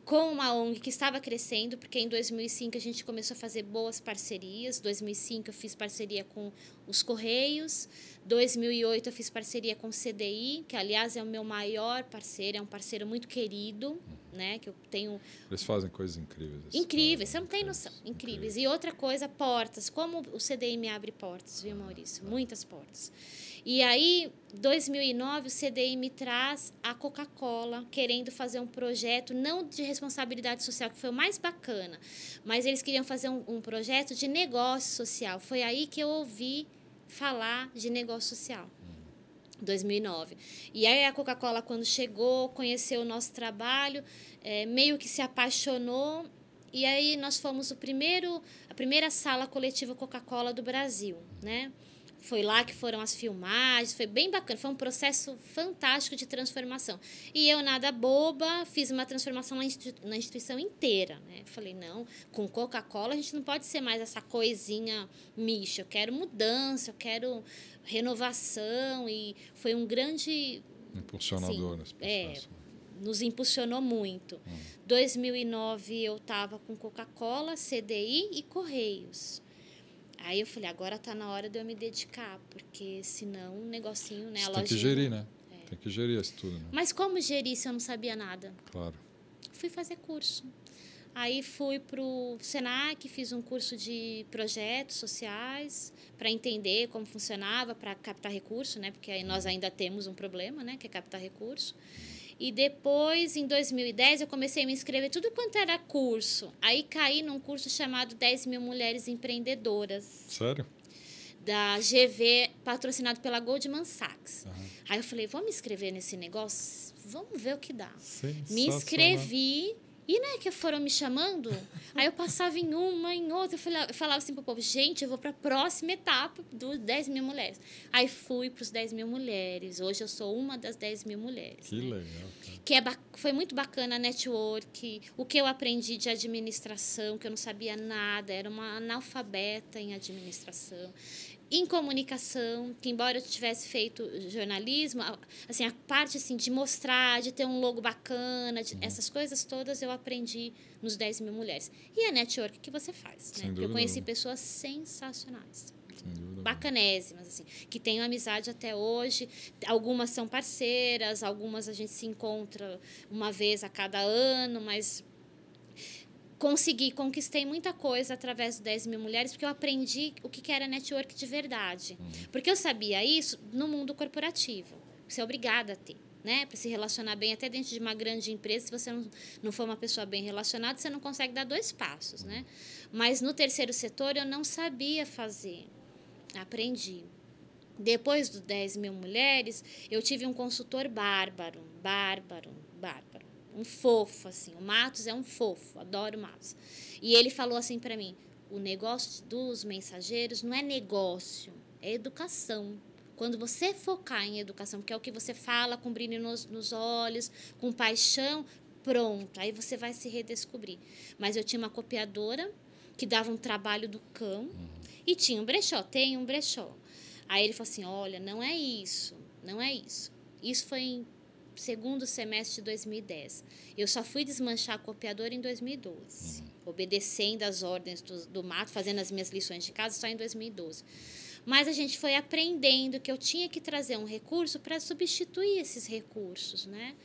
com uma ONG que estava crescendo, porque em 2005 a gente começou a fazer boas parcerias. Em 2005 eu fiz parceria com os Correios. Em 2008 eu fiz parceria com o CDI, que aliás é o meu maior parceiro, é um parceiro muito querido, né, que eu tenho. Eles fazem coisas incríveis. Incríveis, você não tem noção, incríveis. E outra coisa, portas, como o CDI me abre portas, viu, Maurício? Muitas portas. E aí, em 2009, o CDI me traz a Coca-Cola, querendo fazer um projeto, não de responsabilidade social, que foi o mais bacana, mas eles queriam fazer um projeto de negócio social. Foi aí que eu ouvi falar de negócio social. 2009. E aí a Coca-Cola, quando chegou, conheceu o nosso trabalho, meio que se apaixonou, e aí nós fomos a primeira sala coletiva Coca-Cola do Brasil, né? Foi lá que foram as filmagens, foi bem bacana, foi um processo fantástico de transformação. E eu, nada boba, fiz uma transformação na instituição inteira, né? Falei, não, com Coca-Cola a gente não pode ser mais essa coisinha mixa, eu quero mudança, eu quero renovação, e foi um grande... impulsionador nesse processo. Nos impulsionou muito. 2009 eu estava com Coca-Cola, CDI e Correios. Aí eu falei, agora está na hora de eu me dedicar, porque senão um negocinho, né? Você tem que gerir, né? Tem que gerir isso tudo, né? Mas como gerir se eu não sabia nada? Claro. Fui fazer curso. Aí fui para o Senac, fiz um curso de projetos sociais para entender como funcionava, para captar recurso, né? Porque aí nós ainda temos um problema, né? Que é captar recurso. E depois, em 2010, eu comecei a me inscrever tudo quanto era curso. Aí caí num curso chamado 10 mil Mulheres Empreendedoras. Sério? Da GV, patrocinado pela Goldman Sachs. Aí eu falei, vou me inscrever nesse negócio? Vamos ver o que dá. Me inscrevi E não é que foram me chamando? Aí eu passava em uma, em outra. Eu falava assim pro povo, gente, eu vou para a próxima etapa dos 10 mil mulheres. Aí fui para os 10 mil mulheres. Hoje eu sou uma das 10 mil mulheres. Que né? legal. Cara. Que foi muito bacana a network, o que eu aprendi de administração, que eu não sabia nada, era uma analfabeta em administração. Em comunicação, que embora eu tivesse feito jornalismo, assim, a parte assim, de mostrar, de ter um logo bacana, essas coisas todas eu aprendi nos 10 mil mulheres. E a network que você faz, né? Eu conheci pessoas sensacionais. Bacanésimas, assim, que tenho amizade até hoje. Algumas são parceiras, algumas a gente se encontra uma vez a cada ano, mas conquistei muita coisa através do 10 mil mulheres, porque eu aprendi o que era network de verdade. Porque eu sabia isso no mundo corporativo. Você é obrigada a ter, né? Para se relacionar bem, até dentro de uma grande empresa, se você não for uma pessoa bem relacionada, você não consegue dar 2 passos, né? Mas no terceiro setor eu não sabia fazer. Aprendi. Depois dos 10 mil mulheres, eu tive um consultor bárbaro. Um fofo, assim. O Matos é um fofo, adoro o Matos. E ele falou assim para mim, o negócio dos mensageiros não é negócio, é educação. Quando você focar em educação, que é o que você fala com brilho nos olhos, com paixão, pronto, aí você vai se redescobrir. Mas eu tinha uma copiadora que dava um trabalho do cão e tinha um brechó, tem um brechó. Aí ele falou assim, olha, não é isso. Isso foi em segundo semestre de 2010. Eu só fui desmanchar a copiadora em 2012. Obedecendo as ordens do Mato, fazendo as minhas lições de casa só em 2012. Mas a gente foi aprendendo que eu tinha que trazer um recurso para substituir esses recursos, né?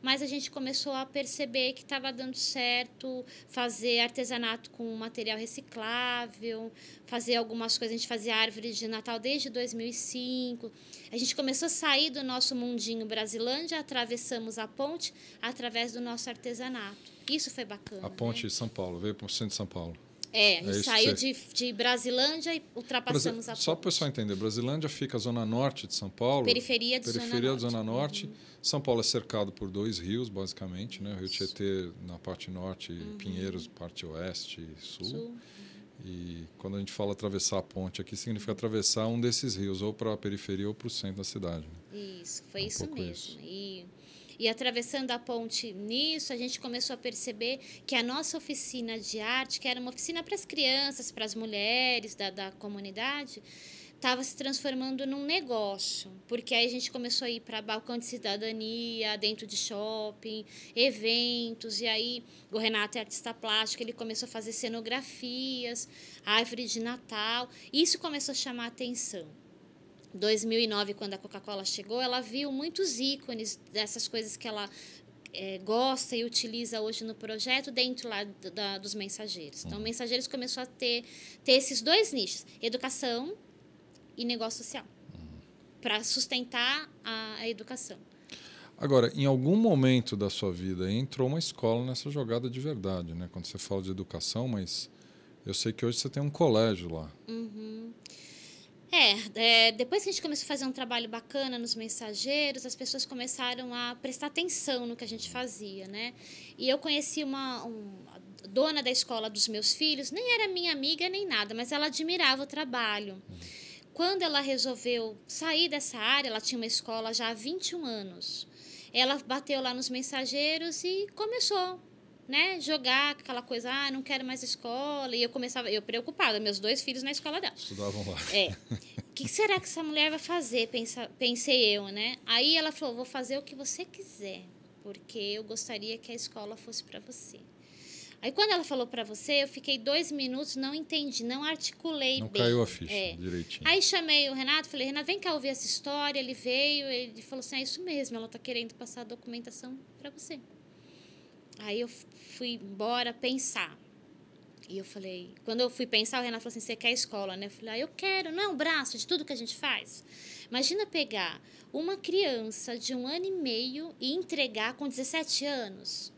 Mas a gente começou a perceber que estava dando certo fazer artesanato com material reciclável, fazer algumas coisas. A gente fazia árvore de Natal desde 2005. A gente começou a sair do nosso mundinho Brasilândia, atravessamos a ponte através do nosso artesanato. Isso foi bacana. A ponte né? de São Paulo, veio para o centro de São Paulo. A gente saiu de Brasilândia e ultrapassamos a ponte. Só para o pessoal entender, Brasilândia fica a zona norte de São Paulo. Periferia de Zona Norte. São Paulo é cercado por 2 rios, basicamente, né? O Rio Tietê na parte norte, Pinheiros, parte oeste e sul. E quando a gente fala atravessar a ponte aqui, significa atravessar um desses rios, ou para a periferia ou para o centro da cidade. Né? Isso, foi isso mesmo. E atravessando a ponte nisso, a gente começou a perceber que a nossa oficina de arte, que era uma oficina para as crianças, para as mulheres da comunidade, estava se transformando num negócio. Porque aí a gente começou a ir para balcão de cidadania, dentro de shopping, eventos. E aí o Renato é artista plástico, ele começou a fazer cenografias, árvore de Natal. Isso começou a chamar a atenção. 2009, quando a Coca-Cola chegou, ela viu muitos ícones dessas coisas que ela gosta e utiliza hoje no projeto dentro lá dos mensageiros. Então, o Mensageiros começou a ter esses 2 nichos, educação e negócio social, para sustentar a educação. Agora, em algum momento da sua vida, entrou uma escola nessa jogada de verdade, né? Quando você fala de educação, mas eu sei que hoje você tem um colégio lá. Depois que a gente começou a fazer um trabalho bacana nos mensageiros, as pessoas começaram a prestar atenção no que a gente fazia, né? E eu conheci a dona da escola dos meus filhos, nem era minha amiga nem nada, mas ela admirava o trabalho. Quando ela resolveu sair dessa área, ela tinha uma escola já há 21 anos. Ela bateu lá nos mensageiros e começou, né, jogar aquela coisa, não quero mais escola. E eu preocupada, meus 2 filhos na escola dela. Estudavam lá. O que será que essa mulher vai fazer? Pensei eu, né? Aí ela falou, vou fazer o que você quiser, porque eu gostaria que a escola fosse para você. Aí quando ela falou para você, eu fiquei 2 minutos, não entendi, não articulei bem. Não caiu a ficha direitinho. Aí chamei o Renato, falei, Renato, vem cá ouvir essa história. Ele veio, ele falou assim, é isso mesmo, ela está querendo passar a documentação para você. Aí eu fui embora pensar. E eu falei, quando eu fui pensar, o Renato falou assim, você quer escola, né? Eu falei, eu quero, não é um braço de tudo que a gente faz. Imagina pegar uma criança de 1 ano e meio e entregar com 17 anos.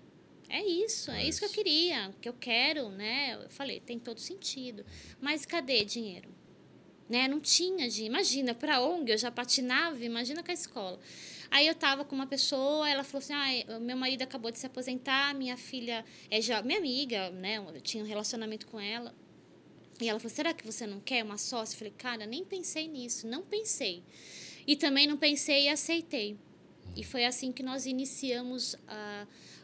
É isso que eu queria, que eu quero, né? Eu falei, tem todo sentido. Mas cadê dinheiro? Né? Não tinha dinheiro. Imagina, para a ONG eu já patinava, imagina com a escola. Aí eu estava com uma pessoa, ela falou assim, meu marido acabou de se aposentar, minha filha é minha amiga, né? Eu tinha um relacionamento com ela. E ela falou, será que você não quer uma sócia? Eu falei, cara, nem pensei nisso, não pensei. E também não pensei e aceitei. E foi assim que nós iniciamos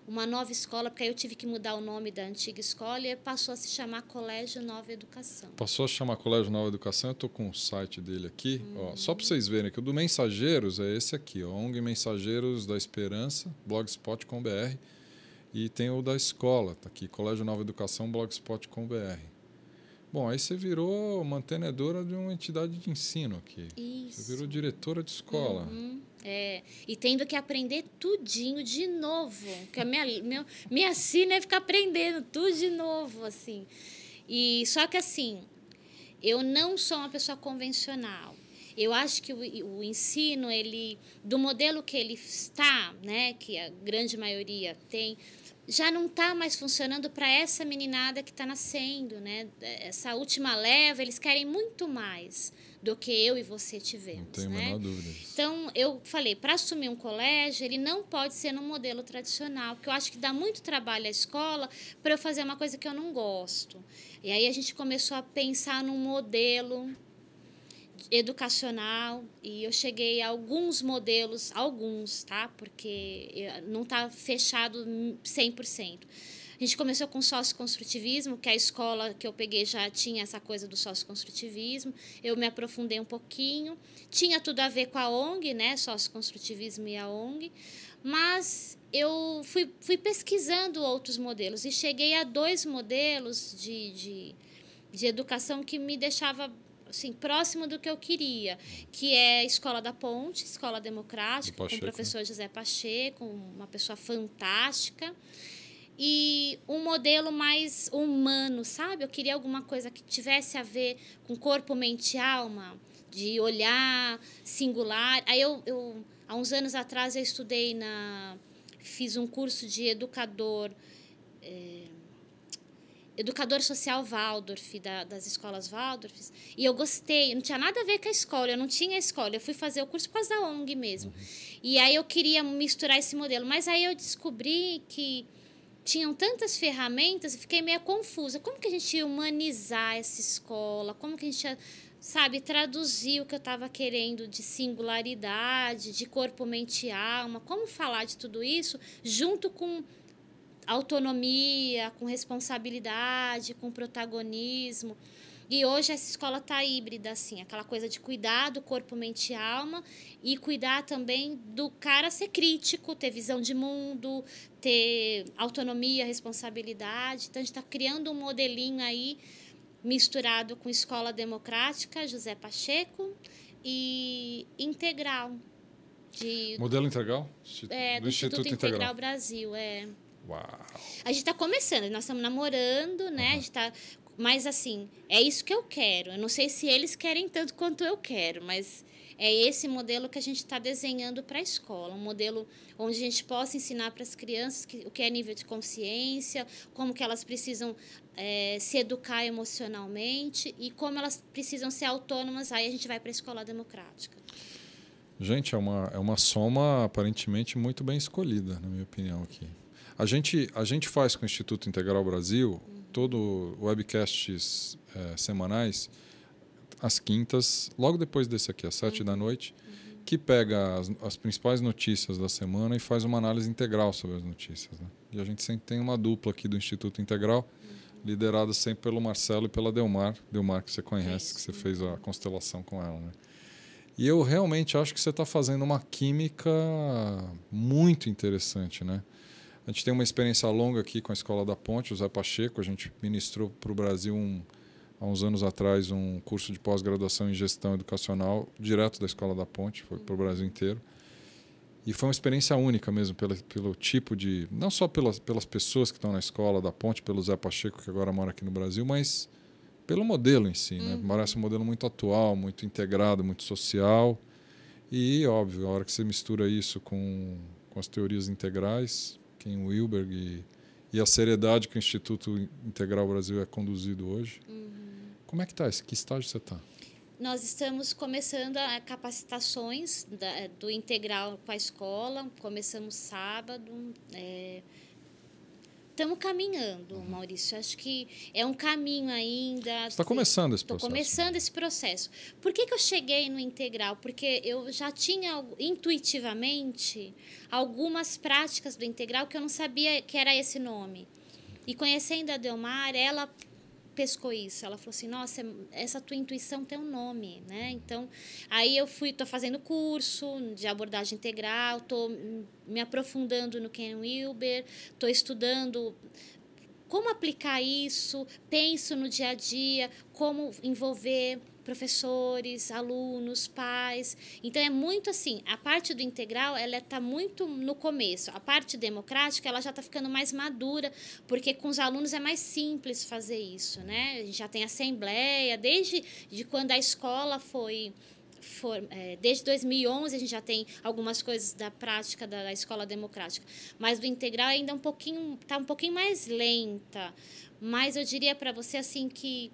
uma nova escola, porque aí eu tive que mudar o nome da antiga escola e passou a se chamar Colégio Nova Educação. Passou a se chamar Colégio Nova Educação, eu estou com o site dele aqui. Ó, só para vocês verem que o do Mensageiros é esse aqui, ó, ONG Mensageiros da Esperança, blogspot.com.br. E tem o da escola, tá aqui, Colégio Nova Educação, blogspot.com.br. Bom, aí você virou mantenedora de uma entidade de ensino aqui. Isso. Você virou diretora de escola. E tendo que aprender tudinho de novo. Porque a minha sina é ficar aprendendo tudo de novo, assim. E, só que, assim, eu não sou uma pessoa convencional. Eu acho que o ensino, do modelo que ele está, né, que a grande maioria tem, já não está mais funcionando para essa meninada que está nascendo, né? Essa última leva, eles querem muito mais do que eu e você tivemos. Não tenho a né? menor dúvida disso. Então, eu falei, para assumir um colégio, ele não pode ser no modelo tradicional, porque eu acho que dá muito trabalho à escola para eu fazer uma coisa que eu não gosto. E aí a gente começou a pensar num modelo educacional e eu cheguei a alguns modelos, tá? Porque não está fechado 100%. A gente começou com sócio-construtivismo, que a escola que eu peguei já tinha essa coisa do sócio-construtivismo. Eu me aprofundei um pouquinho. Tinha tudo a ver com a ONG, né? Sócio-construtivismo e a ONG. Mas eu fui pesquisando outros modelos e cheguei a 2 modelos de educação que me deixava assim, próximo do que eu queria, que é a Escola da Ponte, Escola Democrática, com o professor José Pacheco, uma pessoa fantástica. E um modelo mais humano, sabe? Eu queria alguma coisa que tivesse a ver com corpo, mente e alma, de olhar singular. Aí há uns anos atrás, eu fiz um curso de educador social Waldorf, das escolas Waldorf, e eu gostei, não tinha nada a ver com a escola, eu não tinha escola, eu fui fazer o curso por causa da ONG mesmo. E aí eu queria misturar esse modelo, mas aí eu descobri que tinham tantas ferramentas, eu fiquei meio confusa. Como que a gente ia humanizar essa escola? Como que a gente ia, sabe, traduzir o que eu estava querendo de singularidade, de corpo, mente e alma? Como falar de tudo isso junto com autonomia, com responsabilidade, com protagonismo? E hoje essa escola está híbrida, assim, aquela coisa de cuidar do corpo, mente e alma e cuidar também do cara ser crítico, ter visão de mundo, ter autonomia, responsabilidade. Então, a gente está criando um modelinho aí misturado com escola democrática, José Pacheco, e integral. Modelo integral? Do Instituto Integral Brasil. Uau! A gente está começando, nós estamos namorando, né? A gente está... Mas, assim, é isso que eu quero. Eu não sei se eles querem tanto quanto eu quero, mas é esse modelo que a gente está desenhando para a escola. Um modelo onde a gente possa ensinar para as crianças o que é nível de consciência, como que elas precisam se educar emocionalmente e como elas precisam ser autônomas. Aí a gente vai para a escola democrática. Gente, é uma soma aparentemente muito bem escolhida, na minha opinião, aqui. A gente faz com o Instituto Integral Brasil todo webcasts semanais, às quintas, logo depois desse aqui, às 7 da noite, que pega as principais notícias da semana e faz uma análise integral sobre as notícias. Né? E a gente sempre tem uma dupla aqui do Instituto Integral, liderada sempre pelo Marcelo e pela Delmar, que você conhece, que você fez a constelação com ela. Né? E eu realmente acho que você está fazendo uma química muito interessante, né? A gente tem uma experiência longa aqui com a Escola da Ponte, o José Pacheco. A gente ministrou para o Brasil, há uns anos atrás, um curso de pós-graduação em gestão educacional, direto da Escola da Ponte, foi para o Brasil inteiro. E foi uma experiência única mesmo, pelo tipo de... Não só pelas pessoas que estão na Escola da Ponte, pelo José Pacheco, que agora mora aqui no Brasil, mas pelo modelo em si. Né? Parece um modelo muito atual, muito integrado, muito social. E, óbvio, a hora que você mistura isso com as teorias integrais... Ken Wilberg e a seriedade que o Instituto Integral Brasil é conduzido hoje. Como é que está? Que estágio você está? Nós estamos começando a capacitações do integral com a escola, começamos sábado. Estamos caminhando, Maurício. Acho que é um caminho ainda. Você está começando esse processo. Estou começando esse processo. Por que eu cheguei no integral? Porque eu já tinha intuitivamente algumas práticas do integral que eu não sabia que era esse nome. E conhecendo a Delmar, ela pescou isso. Ela falou assim, nossa, essa tua intuição tem um nome, né? Então, aí tô fazendo curso de abordagem integral, estou me aprofundando no Ken Wilber, estou estudando como aplicar isso, penso no dia a dia, como envolver professores, alunos, pais. Então, é muito assim, a parte do integral, ela está muito no começo. A parte democrática, ela já está ficando mais madura, porque com os alunos é mais simples fazer isso, né? A gente já tem assembleia, desde quando a escola desde 2011 a gente já tem algumas coisas da prática da escola democrática, mas do integral ainda está um pouquinho mais lenta. Mas eu diria para você assim que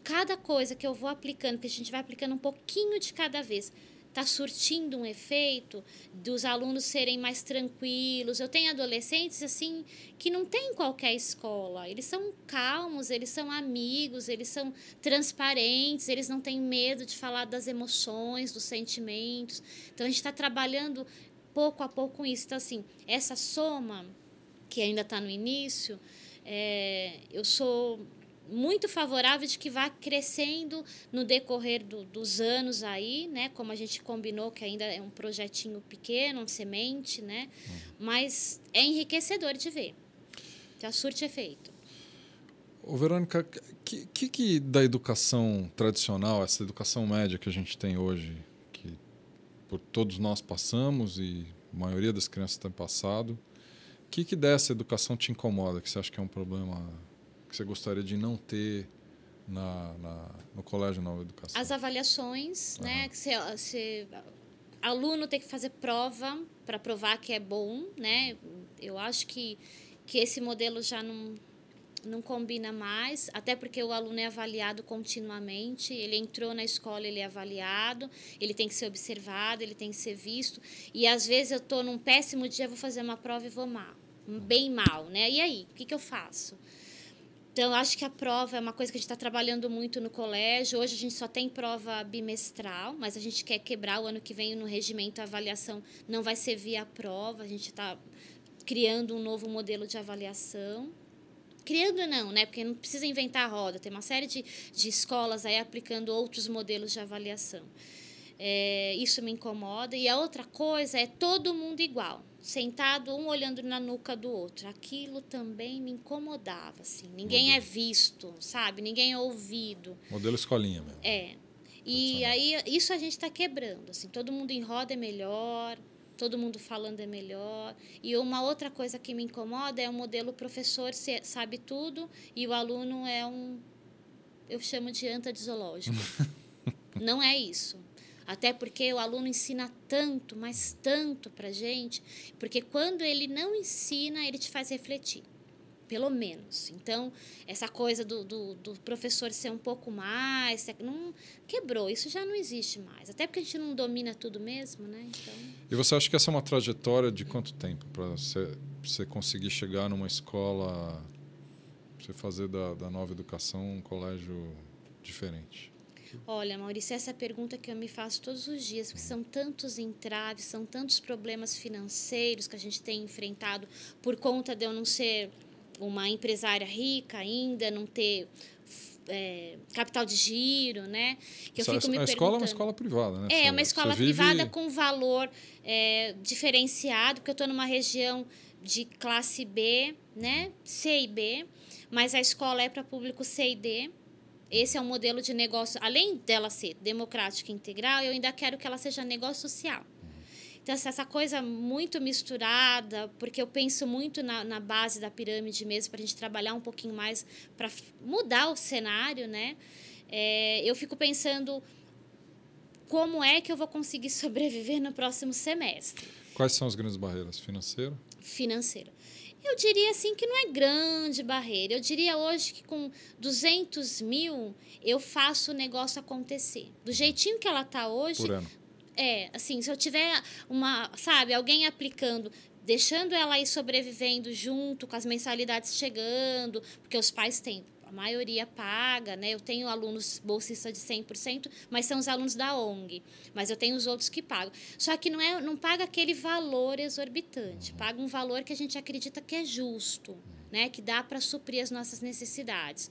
cada coisa que eu vou aplicando, que a gente vai aplicando um pouquinho de cada vez, está surtindo um efeito dos alunos serem mais tranquilos. Eu tenho adolescentes assim que não tem em qualquer escola. Eles são calmos, eles são amigos, eles são transparentes, eles não têm medo de falar das emoções, dos sentimentos. Então, a gente está trabalhando pouco a pouco com isso. Então, assim, essa soma, que ainda está no início, eu sou muito favorável de que vá crescendo no decorrer dos anos aí, né? Como a gente combinou, que ainda é um projetinho pequeno, uma semente, né? Mas é enriquecedor de ver. Já surte efeito. Ô, Verônica, que da educação tradicional, essa educação média que a gente tem hoje, que por todos nós passamos e a maioria das crianças tem passado, que dessa educação te incomoda, que você acha que é um problema que você gostaria de não ter no Colégio Nova Educação? As avaliações, né? Que aluno tem que fazer prova para provar que é bom, né? Eu acho que esse modelo já não combina mais, até porque o aluno é avaliado continuamente, ele entrou na escola, ele é avaliado, ele tem que ser observado, ele tem que ser visto, e às vezes eu estou num péssimo dia, vou fazer uma prova e vou bem mal, né? E aí, o que eu faço? Então, acho que a prova é uma coisa que a gente está trabalhando muito no colégio. Hoje a gente só tem prova bimestral, mas a gente quer quebrar. O ano que vem no regimento a avaliação não vai ser via prova. A gente está criando um novo modelo de avaliação. Criando não, né? Porque não precisa inventar a roda. Tem uma série de escolas aí aplicando outros modelos de avaliação. Isso me incomoda. E a outra coisa é todo mundo igual, sentado, um olhando na nuca do outro. Aquilo também me incomodava, assim. Ninguém é visto, sabe? Ninguém é ouvido. Modelo escolinha mesmo. E aí, isso a gente está quebrando, assim. Todo mundo em roda é melhor, todo mundo falando é melhor. E uma outra coisa que me incomoda é o modelo professor sabe tudo e o aluno eu chamo de anta de zoológico. Não é isso. Até porque o aluno ensina tanto, mas tanto para a gente, porque quando ele não ensina, ele te faz refletir, pelo menos. Então, essa coisa do professor ser um pouco mais, não quebrou, isso já não existe mais. Até porque a gente não domina tudo mesmo, né? Então... E você acha que essa é uma trajetória de quanto tempo para você conseguir chegar numa escola, você fazer da Nova Educação um colégio diferente? Olha, Maurício, essa é a pergunta que eu me faço todos os dias, porque são tantos entraves, são tantos problemas financeiros que a gente tem enfrentado por conta de eu não ser uma empresária rica ainda, não ter capital de giro, né? Que eu fico me perguntando. A escola é uma escola privada, né? É uma escola privada com valor diferenciado, porque eu estou numa região de classe B, né? C e B, mas a escola é para público C e D. Esse é um modelo de negócio, além dela ser democrática e integral, eu ainda quero que ela seja negócio social. Então, essa coisa muito misturada, porque eu penso muito na base da pirâmide mesmo, para a gente trabalhar um pouquinho mais, para mudar o cenário, né? Eu fico pensando como é que eu vou conseguir sobreviver no próximo semestre. Quais são as grandes barreiras? Financeira? Financeira. Eu diria assim que não é grande barreira. Eu diria hoje que com 200 mil eu faço o negócio acontecer. Do jeitinho que ela está hoje... Por ano. Assim, se eu tiver alguém aplicando, deixando ela aí sobrevivendo junto com as mensalidades chegando, porque os pais têm, a maioria paga, né? Eu tenho alunos bolsistas de 100%, mas são os alunos da ONG. Mas eu tenho os outros que pagam. Só que não paga aquele valor exorbitante, paga um valor que a gente acredita que é justo, né? Que dá para suprir as nossas necessidades.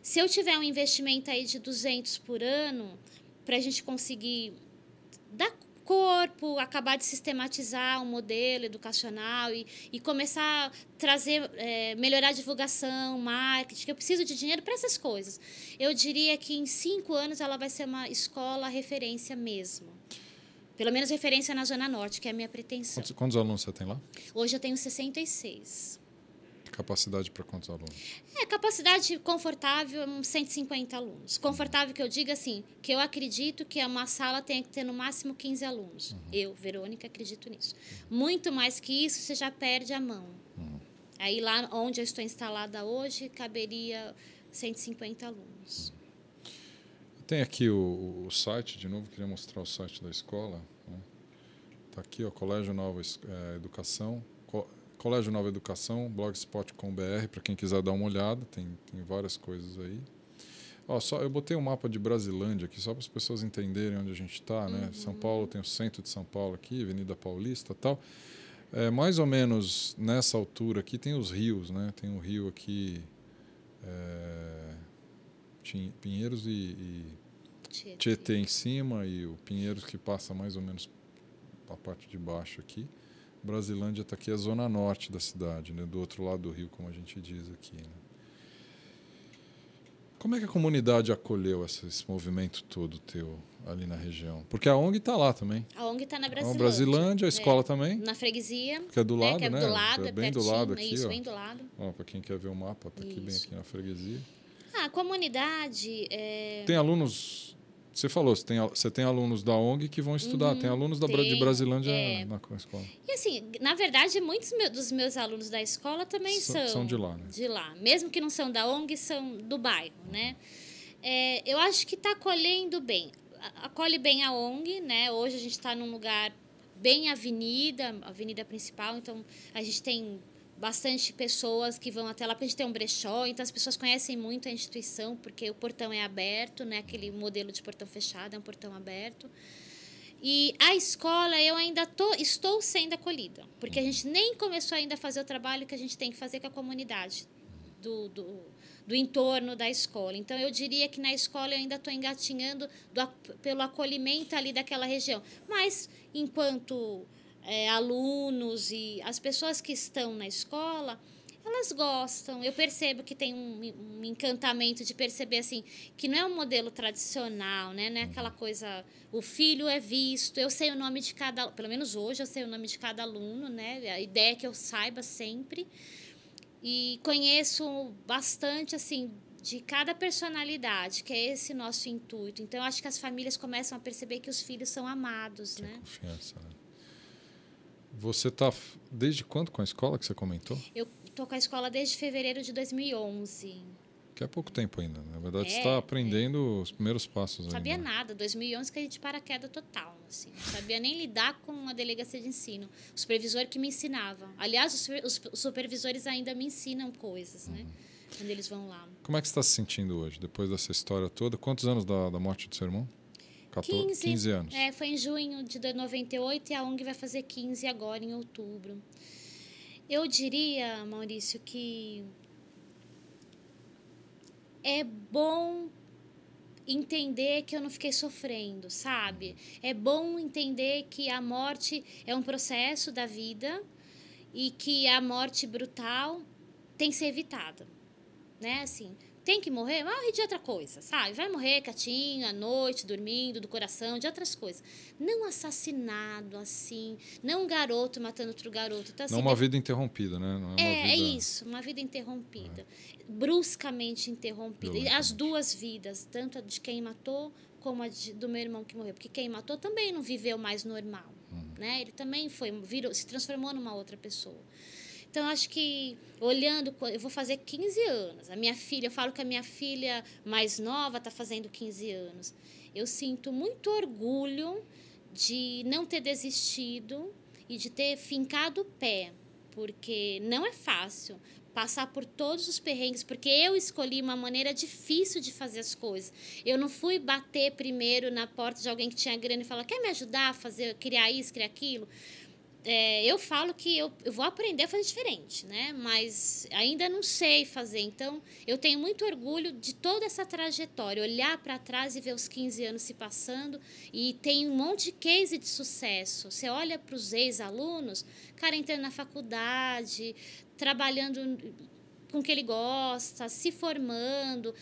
Se eu tiver um investimento aí de 200 por ano, para a gente conseguir dar corpo, acabar de sistematizar um modelo educacional e começar a trazer, melhorar a divulgação, marketing, que eu preciso de dinheiro para essas coisas. Eu diria que em 5 anos ela vai ser uma escola referência mesmo. Pelo menos referência na Zona Norte, que é a minha pretensão. Quantos alunos você tem lá? Hoje eu tenho 66. Capacidade para quantos alunos? Capacidade confortável, uns 150 alunos. Confortável que eu diga assim, que eu acredito que uma sala tenha que ter no máximo 15 alunos. Eu, Verônica, acredito nisso. Muito mais que isso, você já perde a mão. Aí lá onde eu estou instalada hoje, caberia 150 alunos. Tem aqui o site, de novo, queria mostrar o site da escola. Está aqui, ó, Colégio Nova Educação. Colégio Nova Educação, blogspot.com.br, para quem quiser dar uma olhada, tem várias coisas aí. Ó, eu botei um mapa de Brasilândia aqui, só para as pessoas entenderem onde a gente está, né? São Paulo, tem o centro de São Paulo aqui, Avenida Paulista e tal. Mais ou menos nessa altura aqui tem os rios, né? Tem um rio aqui, Pinheiros e Tietê em cima, e o Pinheiros que passa mais ou menos a parte de baixo aqui. Brasilândia está aqui, a zona norte da cidade, né? Do outro lado do rio, como a gente diz aqui. Né? Como é que a comunidade acolheu esse movimento todo teu ali na região? Porque a ONG está lá também. A ONG está na Brasilândia. Brasilândia, A escola também. Na freguesia. Que é do lado, que é né? do lado, bem do lado aqui. Isso, ó. bem do lado. Para quem quer ver o mapa, está aqui bem aqui na freguesia. A comunidade... Tem alunos... Você falou, você tem alunos da ONG que vão estudar, tem alunos de Brasilândia na escola. E assim, na verdade, muitos dos meus alunos da escola também são de lá, né? De lá. Mesmo que não são da ONG, são do bairro, né? Eu acho que está acolhendo bem. Acolhe bem a ONG, né? Hoje a gente está num lugar bem avenida principal, então a gente tem bastante pessoas que vão até lá, porque a gente tem um brechó, então as pessoas conhecem muito a instituição, porque o portão é aberto, né? Aquele modelo de portão fechado, é um portão aberto. E a escola, eu ainda estou sendo acolhida, porque a gente nem começou ainda a fazer o trabalho que a gente tem que fazer com a comunidade do entorno da escola. Então, eu diria que na escola eu ainda estou engatinhando pelo acolhimento ali daquela região. Mas, enquanto alunos e as pessoas que estão na escola, elas gostam. Eu percebo que tem um encantamento de perceber assim que não é um modelo tradicional, né? Não é aquela coisa, o filho é visto, eu sei o nome de cada, pelo menos hoje eu sei o nome de cada aluno, né? A ideia é que eu saiba sempre. E conheço bastante assim de cada personalidade, que é esse nosso intuito. Então, eu acho que as famílias começam a perceber que os filhos são amados, né? Confiança, né? Você está desde quando com a escola que você comentou? Eu estou com a escola desde fevereiro de 2011. Que é pouco tempo ainda. Na verdade, você está aprendendo os primeiros passos ainda. Não sabia nada. 2011 caí de paraquedas total. Assim. Não sabia nem lidar com a delegacia de ensino. O supervisor que me ensinava. Aliás, os supervisores ainda me ensinam coisas, né? Quando eles vão lá. Como é que você está se sentindo hoje, depois dessa história toda? Quantos anos da morte do seu irmão? 15 anos. Foi em junho de 98 e a ONG vai fazer 15 agora, em outubro. Eu diria, Maurício, que é bom entender que eu não fiquei sofrendo, sabe? É bom entender que a morte é um processo da vida e que a morte brutal tem que ser evitada, né? Assim, tem que morrer? Vai morrer de outra coisa, sabe? Vai morrer quietinho, à noite, dormindo, do coração, de outras coisas. Não assassinado, assim. Não um garoto matando outro garoto. Então, assim, não uma vida interrompida, né? Não é isso, uma vida interrompida. Bruscamente interrompida. E as duas vidas, tanto a de quem matou como a do meu irmão que morreu. Porque quem matou também não viveu mais normal, né? Ele também se transformou numa outra pessoa. Então, acho que, olhando, eu vou fazer 15 anos. A minha filha, eu falo que a minha filha mais nova está fazendo 15 anos. Eu sinto muito orgulho de não ter desistido e de ter fincado o pé, porque não é fácil passar por todos os perrengues, porque eu escolhi uma maneira difícil de fazer as coisas. Eu não fui bater primeiro na porta de alguém que tinha grana e falar, quer me ajudar a fazer, criar isso, criar aquilo? Eu falo que eu vou aprender a fazer diferente, né? Mas ainda não sei fazer. Então, eu tenho muito orgulho de toda essa trajetória. Olhar para trás e ver os 15 anos se passando. E tem um monte de case de sucesso. Você olha para os ex-alunos, cara entrando na faculdade, trabalhando com o que ele gosta, se formando.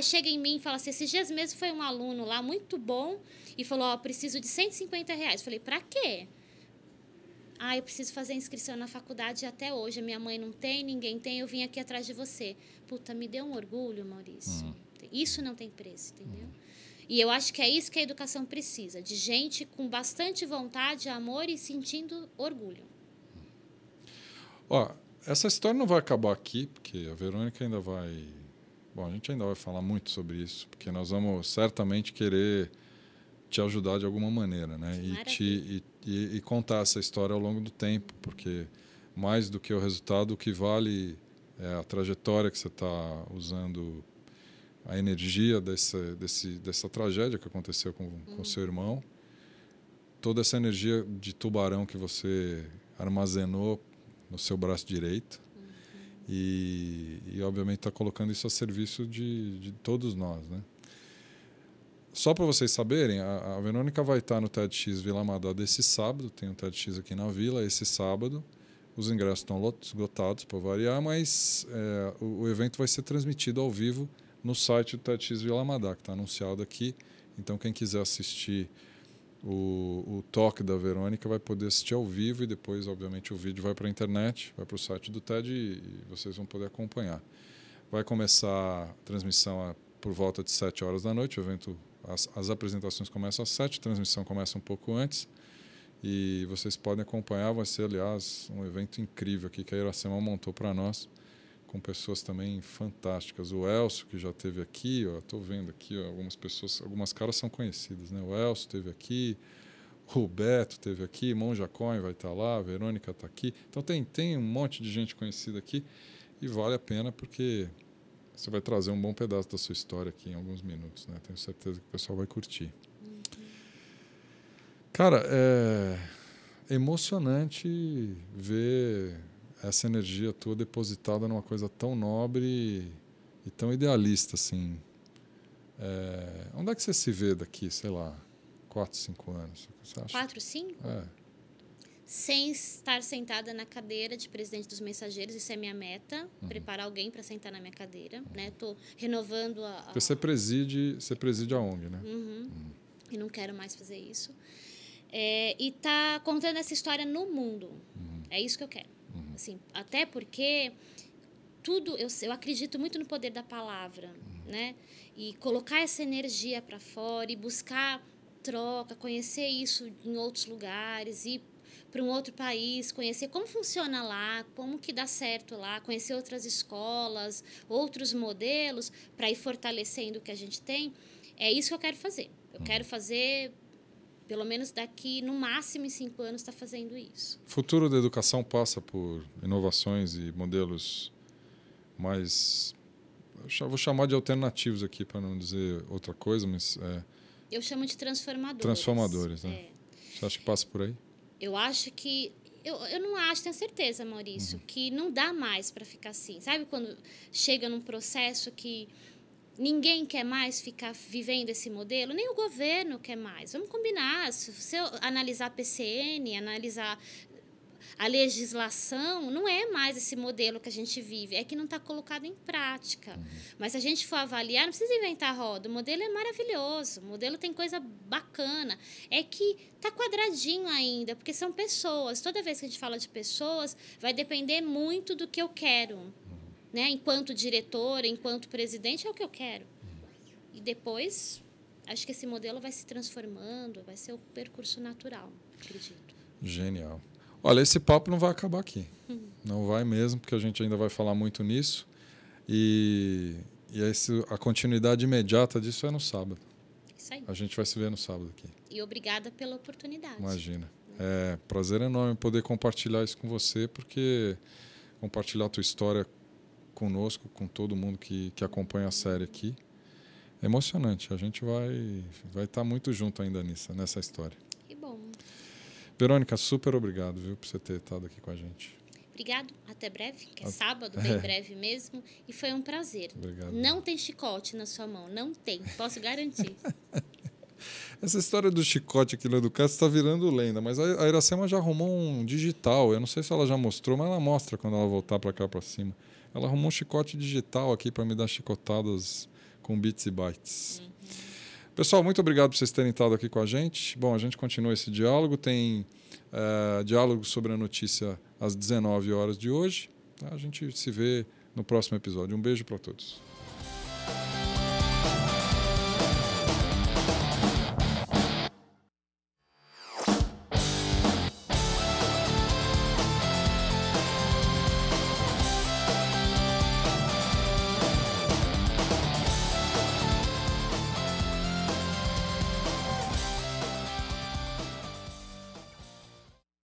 Chega em mim e fala assim, esses dias mesmo foi um aluno lá muito bom e falou, preciso de R$150. Eu falei, para quê? Eu preciso fazer inscrição na faculdade até hoje. A minha mãe não tem, ninguém tem, eu vim aqui atrás de você. Puta, me deu um orgulho, Maurício. Isso não tem preço, entendeu? E eu acho que é isso que a educação precisa, de gente com bastante vontade, amor e sentindo orgulho. Essa história não vai acabar aqui, porque a Verônica ainda vai... Bom, a gente ainda vai falar muito sobre isso, porque nós vamos certamente querer te ajudar de alguma maneira, né? E contar essa história ao longo do tempo, porque mais do que o resultado, o que vale é a trajetória que você está usando, a energia dessa tragédia que aconteceu com seu irmão, toda essa energia de tubarão que você armazenou no seu braço direito e obviamente está colocando isso a serviço de todos nós, né? Só para vocês saberem, a Verônica vai estar no TEDx Vila Madalena esse sábado, tem um TEDx aqui na Vila esse sábado. Os ingressos estão esgotados, para variar, mas o evento vai ser transmitido ao vivo no site do TEDx Vila Madalena, que está anunciado aqui. Então, quem quiser assistir o talk da Verônica vai poder assistir ao vivo e depois, obviamente, o vídeo vai para a internet, vai para o site do TED e vocês vão poder acompanhar. Vai começar a transmissão por volta de 7 horas da noite, o evento... As apresentações começam às 7, a transmissão começa um pouco antes e vocês podem acompanhar. Vai ser, aliás, um evento incrível aqui que a Iracema montou para nós, com pessoas também fantásticas. O Elcio, que já esteve aqui, estou vendo aqui algumas pessoas, algumas caras são conhecidas, né? O Elcio esteve aqui, o Beto esteve aqui, Monja Coin vai estar lá, a Verônica está aqui. Então tem um monte de gente conhecida aqui e vale a pena porque... Você vai trazer um bom pedaço da sua história aqui em alguns minutos, né? Tenho certeza que o pessoal vai curtir. Cara, é emocionante ver essa energia tua depositada numa coisa tão nobre e tão idealista, assim. Onde é que você se vê daqui, sei lá, 4, 5 anos? Você acha? 4, 5? Sem estar sentada na cadeira de presidente dos mensageiros, isso é minha meta, preparar alguém para sentar na minha cadeira, né? Estou renovando a... Porque você preside a ONG, né? E não quero mais fazer isso. E tá contando essa história no mundo. É isso que eu quero. Assim, até porque eu acredito muito no poder da palavra, né? E colocar essa energia para fora e buscar troca, conhecer isso em outros lugares e para um outro país, conhecer como funciona lá, como que dá certo lá, conhecer outras escolas, outros modelos, para ir fortalecendo o que a gente tem. É isso que eu quero fazer. Eu quero fazer, pelo menos daqui, no máximo em 5 anos, estar fazendo isso. O futuro da educação passa por inovações e modelos mais... Eu vou chamar de alternativos aqui, para não dizer outra coisa, mas... Eu chamo de transformadores. Transformadores, né? Você acha que passa por aí? Eu acho que... Eu não acho, tenho certeza, Maurício, que não dá mais para ficar assim. Sabe quando chega num processo que ninguém quer mais ficar vivendo esse modelo? Nem o governo quer mais. Vamos combinar. Se você analisar a PCN, analisar a legislação, não é mais esse modelo que a gente vive. É que não está colocado em prática. Mas se a gente for avaliar, não precisa inventar a roda. O modelo é maravilhoso. O modelo tem coisa bacana. É que está quadradinho ainda, porque são pessoas. Toda vez que a gente fala de pessoas, vai depender muito do que eu quero. Né? Enquanto diretora, enquanto presidente, é o que eu quero. E depois, acho que esse modelo vai se transformando, vai ser o percurso natural, acredito. Genial. Olha, esse papo não vai acabar aqui. Não vai mesmo, porque a gente ainda vai falar muito nisso. E a continuidade imediata disso é no sábado. Isso aí. A gente vai se ver no sábado aqui. E obrigada pela oportunidade. Imagina. É prazer enorme poder compartilhar isso com você, porque compartilhar a tua história conosco, com todo mundo que acompanha a série aqui, é emocionante. A gente vai estar muito junto ainda nessa história. Que bom. Verônica, super obrigado, viu, por você ter estado aqui com a gente. Obrigado, até breve, que é sábado, bem breve mesmo. E foi um prazer. Obrigado. Não tem chicote na sua mão, não tem, posso garantir. Essa história do chicote aqui no Educast está virando lenda, mas a Iracema já arrumou um digital. Eu não sei se ela já mostrou, mas ela mostra quando ela voltar para cá para cima. Ela arrumou um chicote digital aqui para me dar chicotadas com bits e bytes. Pessoal, muito obrigado por vocês terem estado aqui com a gente. Bom, a gente continua esse diálogo. Tem diálogo sobre a notícia às 19 horas de hoje. A gente se vê no próximo episódio. Um beijo para todos.